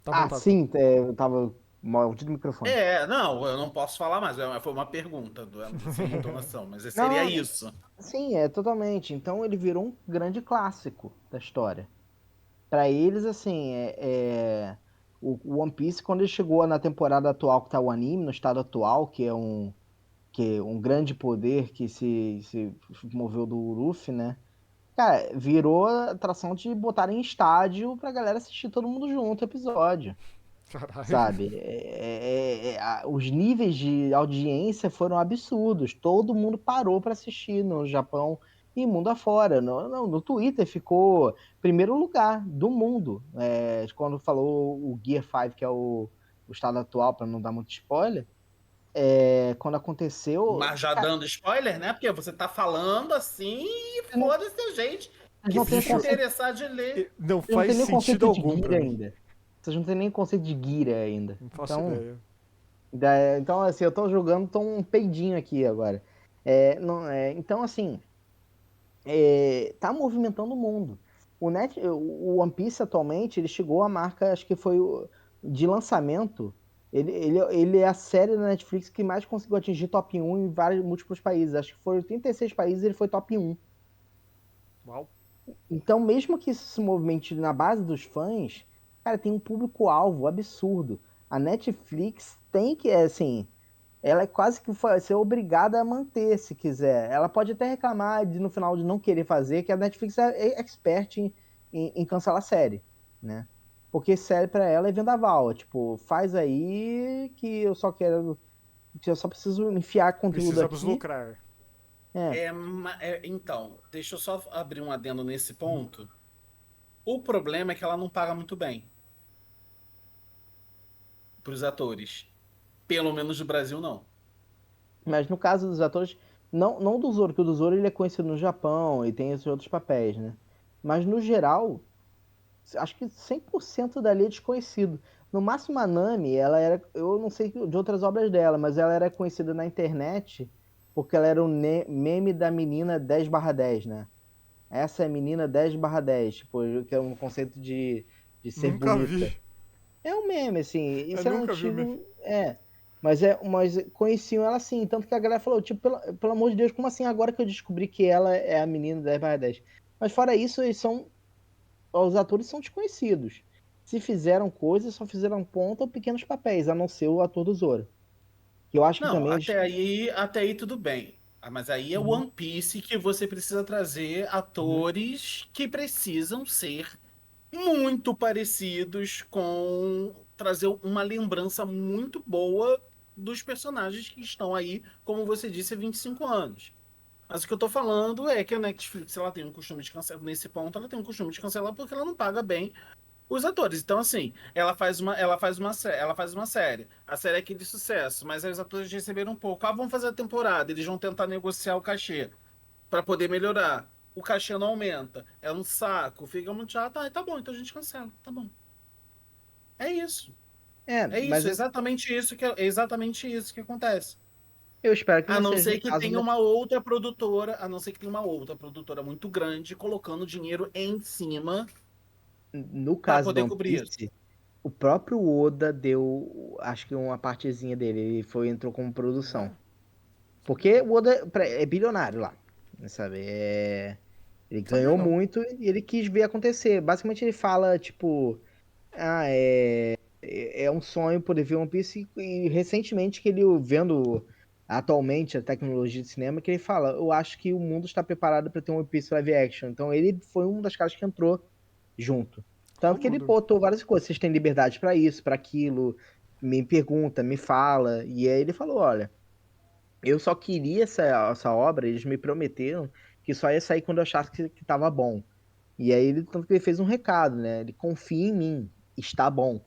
S2: Tá
S3: Ah,
S2: montado.
S3: sim, eu tava maldito microfone.
S1: Não, eu não posso falar mais, foi uma pergunta, sem entonação, mas seria
S3: Não,
S1: isso.
S3: sim, totalmente. Então ele virou um grande clássico da história. Pra eles, assim, o One Piece, quando ele chegou na temporada atual que tá o anime, no estado atual, que é um grande poder que se moveu do Luffy, né? Cara, virou atração de botar em estádio pra galera assistir todo mundo junto o episódio,
S2: Caralho.
S3: sabe? Os níveis de audiência foram absurdos. Todo mundo parou pra assistir no Japão e mundo afora. No Twitter ficou primeiro lugar do mundo. Quando falou o Gear 5, que é o estado atual, pra não dar muito spoiler, quando aconteceu.
S1: Mas já
S3: Cara,
S1: dando spoiler, né? Porque você tá falando assim e
S3: vocês não,
S1: foda-se a gente
S3: vocês
S1: que
S3: não têm
S1: se
S2: Bicho,
S3: conceito,
S1: interessar de ler.
S2: não
S3: vocês não
S2: faz
S3: têm nem o
S2: sentido
S3: conceito de
S2: algum pra
S3: Gear
S2: mim.
S3: ainda. Vocês não têm nem conceito de Gear ainda.
S2: Não faço
S3: Então.
S2: ideia.
S3: Então, assim, eu tô jogando, tô um peidinho aqui agora. Então, assim, tá movimentando o mundo. O One Piece atualmente, ele chegou à marca, acho que foi de lançamento. Ele é a série da Netflix que mais conseguiu atingir top 1 em vários múltiplos países. Acho que foram 86 países, ele foi top 1.
S2: Uau.
S3: Então, mesmo que isso se movimente na base dos fãs, cara, tem um público-alvo absurdo. A Netflix tem que, assim, ela é quase que vai ser obrigada a manter, se quiser. Ela pode até reclamar no final de não querer fazer, que a Netflix é expert em cancelar série, né? Porque série pra ela é vendaval, tipo, faz aí que eu só preciso enfiar conteúdo
S2: Precisamos
S3: aqui.
S2: lucrar.
S3: É,
S1: Então, deixa eu só abrir um adendo nesse ponto. O problema é que ela não paga muito bem pros atores. Pelo menos no Brasil, não.
S3: mas no caso dos atores, não do Zoro, que o do Zoro ele é conhecido no Japão e tem esses outros papéis, né? Mas no geral, acho que 100% dali é desconhecido. No máximo, a Nami, ela era. Eu não sei de outras obras dela, mas ela era conhecida na internet porque ela era o meme da menina 10/10, né? Essa é a menina 10/10, tipo, que é um conceito de ser
S2: Nunca
S3: bonita.
S2: vi.
S3: É um meme, assim,
S2: Eu
S3: isso é
S2: nunca vi o meme.
S3: antigo, mas conheciam ela assim, tanto que a galera falou, tipo, pelo amor de Deus, como assim agora que eu descobri que ela é a menina 10/10? Mas fora isso, os atores são desconhecidos. Se fizeram coisas, só fizeram ponta ou pequenos papéis, a não ser o ator do Zoro. Que eu acho que
S1: Não,
S3: também eles.
S1: até aí tudo bem. Mas aí é
S3: Uhum.
S1: One Piece que você precisa trazer
S3: Uhum.
S1: atores que precisam ser muito parecidos com trazer uma lembrança muito boa dos personagens que estão aí, como você disse, há 25 anos. Mas o que eu tô falando é que a Netflix, ela tem um costume de cancelar, nesse ponto, ela tem um costume de cancelar porque ela não paga bem os atores. Então, assim, ela faz uma série. A série é aquele sucesso, mas aí os atores receberam um pouco. Ah, vamos fazer a temporada. Eles vão tentar negociar o cachê para poder melhorar. O cachê não aumenta. É um saco. Fica muito chato. Ah, tá bom, então a gente cancela. Tá bom. É isso. É
S3: Mas
S1: isso, é exatamente isso que acontece.
S3: eu espero que
S1: A
S3: não
S1: não
S3: seja
S1: ser
S3: o
S1: que
S3: caso
S1: tenha
S3: da.
S1: uma outra produtora, a não ser que tenha uma outra produtora muito grande colocando dinheiro em cima
S3: No
S1: para
S3: caso do
S1: poder
S3: One
S1: cobrir isso.
S3: Piece, o próprio Oda deu, acho que uma partezinha dele, entrou como produção.
S2: É.
S3: Porque o Oda é bilionário lá, sabe? Ele
S2: Sabia
S3: ganhou
S2: não.
S3: muito e ele quis ver acontecer. Basicamente ele fala, tipo, ah, é um sonho poder ver One Piece e recentemente que ele vendo atualmente a tecnologia de cinema que ele fala, eu acho que o mundo está preparado para ter um One Piece live action. Então ele foi um das caras que entrou junto. Tanto que ele
S2: Cômodo.
S3: botou várias coisas, vocês têm liberdade para isso, para aquilo, me pergunta, me fala, e aí ele falou, olha, eu só queria essa obra, eles me prometeram que só ia sair quando eu achasse que tava bom. E aí ele, tanto que ele fez um recado, né? Ele confia em mim, está bom,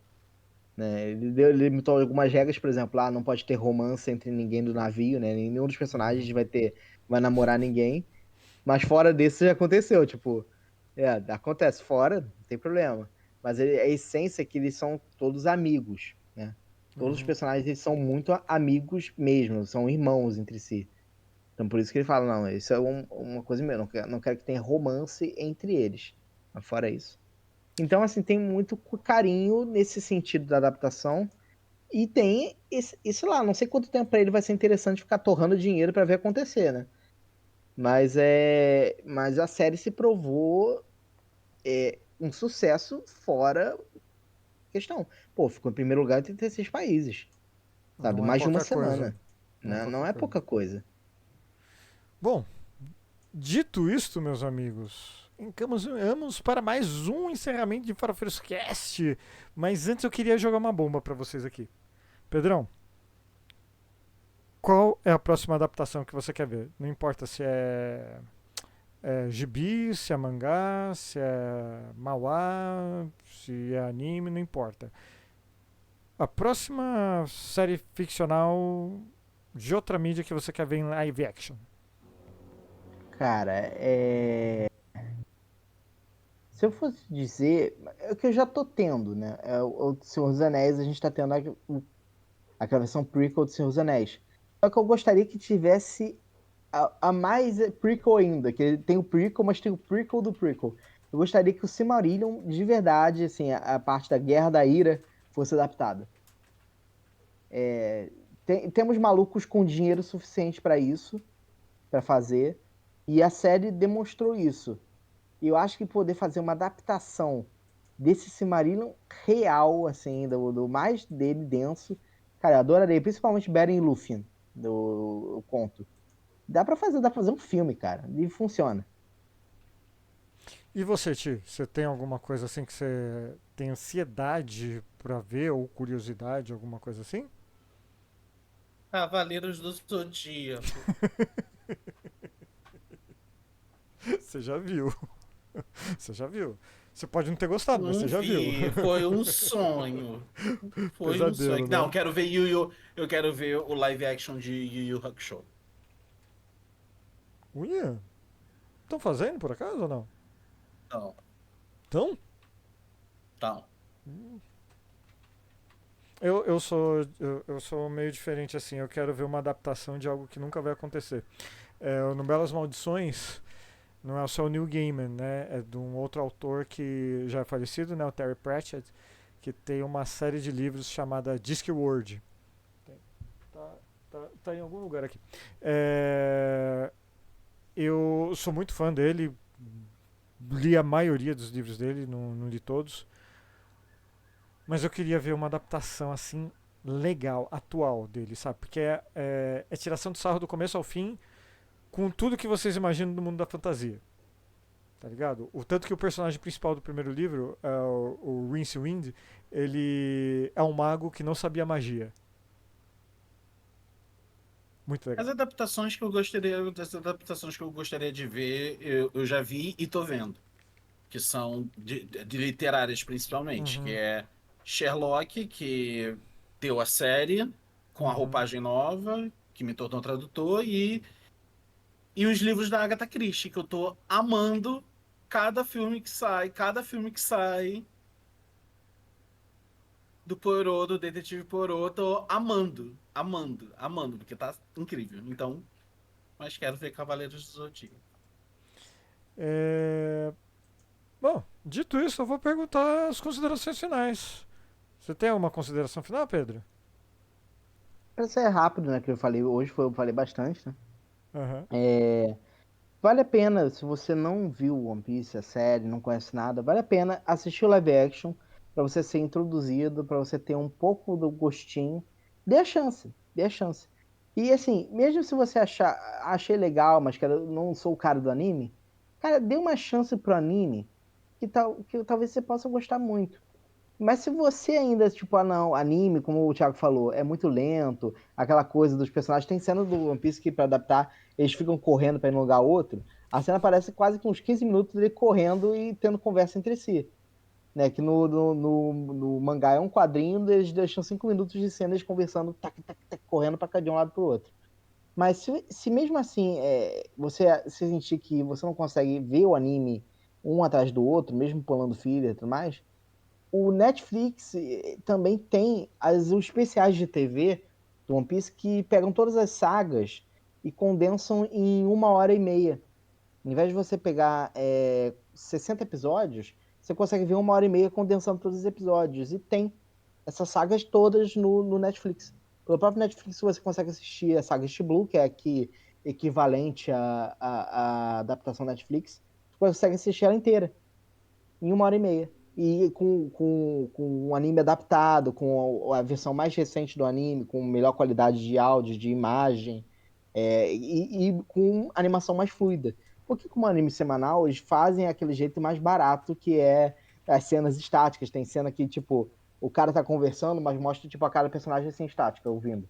S3: né? Ele limitou algumas regras, por exemplo, não pode ter romance entre ninguém do navio, né? Nenhum dos personagens vai namorar ninguém. Mas fora desse já aconteceu, tipo, acontece fora, não tem problema. Mas a essência é que eles são todos amigos, né? Todos os personagens eles são muito amigos mesmo, são irmãos entre si. Então por isso que ele fala, não, isso é uma coisa mesmo, não quero que tenha romance entre eles. Mas fora isso. Então, assim, tem muito carinho nesse sentido da adaptação. E tem esse lá, não sei quanto tempo pra ele vai ser interessante ficar torrando dinheiro pra ver acontecer, né? Mas a série se provou um sucesso fora questão. Pô, ficou em primeiro lugar em 36 países, sabe?
S2: Não é
S3: Mais de uma
S2: pouca coisa.
S3: semana,
S2: Não é
S3: né?
S2: pouca
S3: Não é
S2: coisa.
S3: pouca coisa.
S2: Bom, dito isto, meus amigos, vamos para mais um encerramento de Farofeiros Cast. Mas antes eu queria jogar uma bomba para vocês aqui. Pedrão, qual é a próxima adaptação que você quer ver? Não importa se é gibi, se é mangá, se é manhwa, se é anime, não importa. A próxima série ficcional de outra mídia que você quer ver em live action.
S3: Cara, se eu fosse dizer, é o que eu já tô tendo, né? O Senhor dos Anéis, a gente tá tendo aquela versão prequel do Senhor dos Anéis. Só que eu gostaria que tivesse a mais prequel ainda, que ele tem o prequel, mas tem o prequel do prequel. Eu gostaria que o Silmarillion, de verdade, assim, a parte da Guerra da Ira fosse adaptada. Temos malucos com dinheiro suficiente para isso, para fazer, e a série demonstrou isso. E eu acho que poder fazer uma adaptação desse Silmarillion real, assim, do mais dele denso, cara, eu adoraria, principalmente Beren e Lúthien, do conto. Dá pra fazer um filme, cara, e funciona.
S2: E você, Ti? Você tem alguma coisa assim que você tem ansiedade pra ver ou curiosidade, alguma coisa assim?
S1: Cavaleiros do Zodíaco.
S2: Você já viu. Você já viu. Você pode não ter gostado, mas
S1: Não
S2: você já viu.
S1: vi, foi um sonho. Foi um sonho.
S2: Pesadelo,
S1: Não,
S2: né?
S1: quero ver eu quero ver o live action de Yu Yu Hakusho.
S2: Uia. Estão fazendo por acaso ou não?
S1: Não,
S2: Estão?
S1: não.
S2: Eu sou meio diferente assim. Eu quero ver uma adaptação de algo que nunca vai acontecer. No Belas Maldições, não é só o Neil Gaiman, né? É de um outro autor que já é falecido, né? O Terry Pratchett, que tem uma série de livros chamada Discworld. Tá, tá em algum lugar aqui. Eu sou muito fã dele, li a maioria dos livros dele, não li todos. Mas eu queria ver uma adaptação assim legal, atual dele, sabe? Porque é tiração de sarro do começo ao fim, com tudo que vocês imaginam do mundo da fantasia. Tá ligado? O tanto que o personagem principal do primeiro livro, o Rincewind, ele é um mago que não sabia magia. Muito legal.
S1: As adaptações que eu gostaria de ver, eu já vi e tô vendo. Que são de literárias principalmente, que
S2: Uhum,
S1: é Sherlock, que deu a série com a
S2: uhum.
S1: roupagem nova, que me tornou tradutor, e os livros da Agatha Christie, que eu tô amando cada filme que sai do Poirot, do Detetive Poirot, tô amando, amando, amando, porque tá incrível. Então, mas quero ver Cavaleiros do Zodíaco.
S2: É, Bom, dito isso, eu vou perguntar as considerações finais. Você tem alguma consideração final, Pedro?
S3: Pra ser rápido, né, que eu falei hoje, eu falei bastante, né?
S2: Aham.
S3: Vale a pena, se você não viu One Piece, a série, não conhece nada, vale a pena assistir o live action. pra você ser introduzido, pra você ter um pouco do gostinho. Dê a chance, dê a chance. E assim, mesmo se você achei legal, mas cara, eu não sou o cara do anime, cara, dê uma chance pro anime que talvez você possa gostar muito. Mas se você ainda, tipo, não, anime, como o Thiago falou, é muito lento, aquela coisa dos personagens, tem cena do One Piece que pra adaptar, eles ficam correndo pra ir num lugar ou outro, a cena parece quase que uns 15 minutos dele correndo e tendo conversa entre si. Né, que no mangá é um quadrinho, eles deixam 5 minutos de cena eles conversando, tac, tac, tac, correndo pra de um lado pro outro. Mas se mesmo assim você se sentir que você não consegue ver o anime um atrás do outro, mesmo pulando filler e tudo mais, o Netflix também tem os especiais de TV do One Piece que pegam todas as sagas e condensam em 1 hora e meia. Em vez de você pegar 60 episódios, você consegue ver 1 hora e meia condensando todos os episódios. E tem essas sagas todas no Netflix. Pelo próprio Netflix você consegue assistir a saga East Blue, que é aqui equivalente à adaptação Netflix. Você consegue assistir ela inteira em 1 hora e meia. E com um anime adaptado, com a versão mais recente do anime, com melhor qualidade de áudio, de imagem, e com animação mais fluida. Porque como anime semanal, eles fazem aquele jeito mais barato, que é as cenas estáticas. Tem cena que, tipo, o cara tá conversando, mas mostra, tipo, a cara do personagem assim, estática, ouvindo.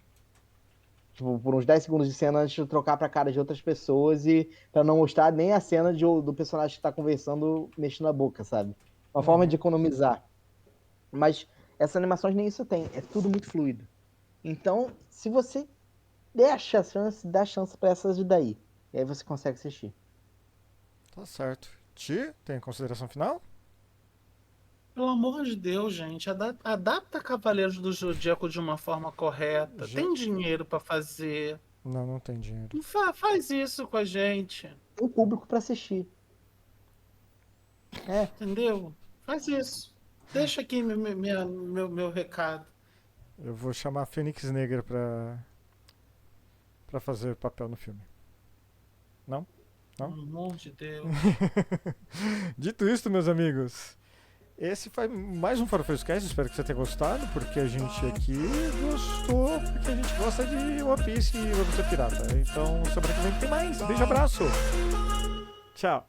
S3: Tipo, por uns 10 segundos de cena antes de trocar pra cara de outras pessoas e pra não mostrar nem a cena do personagem que tá conversando mexendo a boca, sabe? Uma forma de economizar. Mas essas animações nem isso tem. É tudo muito fluido. Então, se você deixa a chance, dá chance pra essas daí. E aí você consegue assistir.
S2: Tá certo. Ti, tem consideração final?
S1: Pelo amor de Deus, gente, adapta Cavaleiros do Zodíaco de uma forma correta.
S2: Já-
S1: Tem dinheiro pra fazer.
S2: Não, não tem dinheiro.
S1: Faz isso com a gente,
S3: Tem público pra assistir.
S1: entendeu? Faz isso. Deixa aqui meu recado.
S2: Eu vou chamar a Fênix Negra pra fazer papel no filme. Não?
S1: Pelo amor de Deus.
S2: Dito isto, meus amigos, esse foi mais um Farofeiros Cast. Espero que você tenha gostado, porque a gente aqui gostou, porque a gente gosta de One Piece e One Piece Pirata. Então, semana que vem tem mais. Beijo, abraço. Tchau.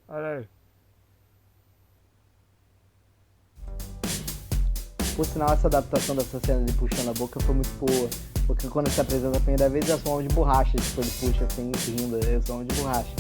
S2: Olha aí.
S3: Por sinal, essa adaptação dessa cena de puxando a boca foi muito boa. Porque quando ele se apresenta a primeira vez, é som de borracha. Tipo, ele puxa assim, rindo, é som de borracha.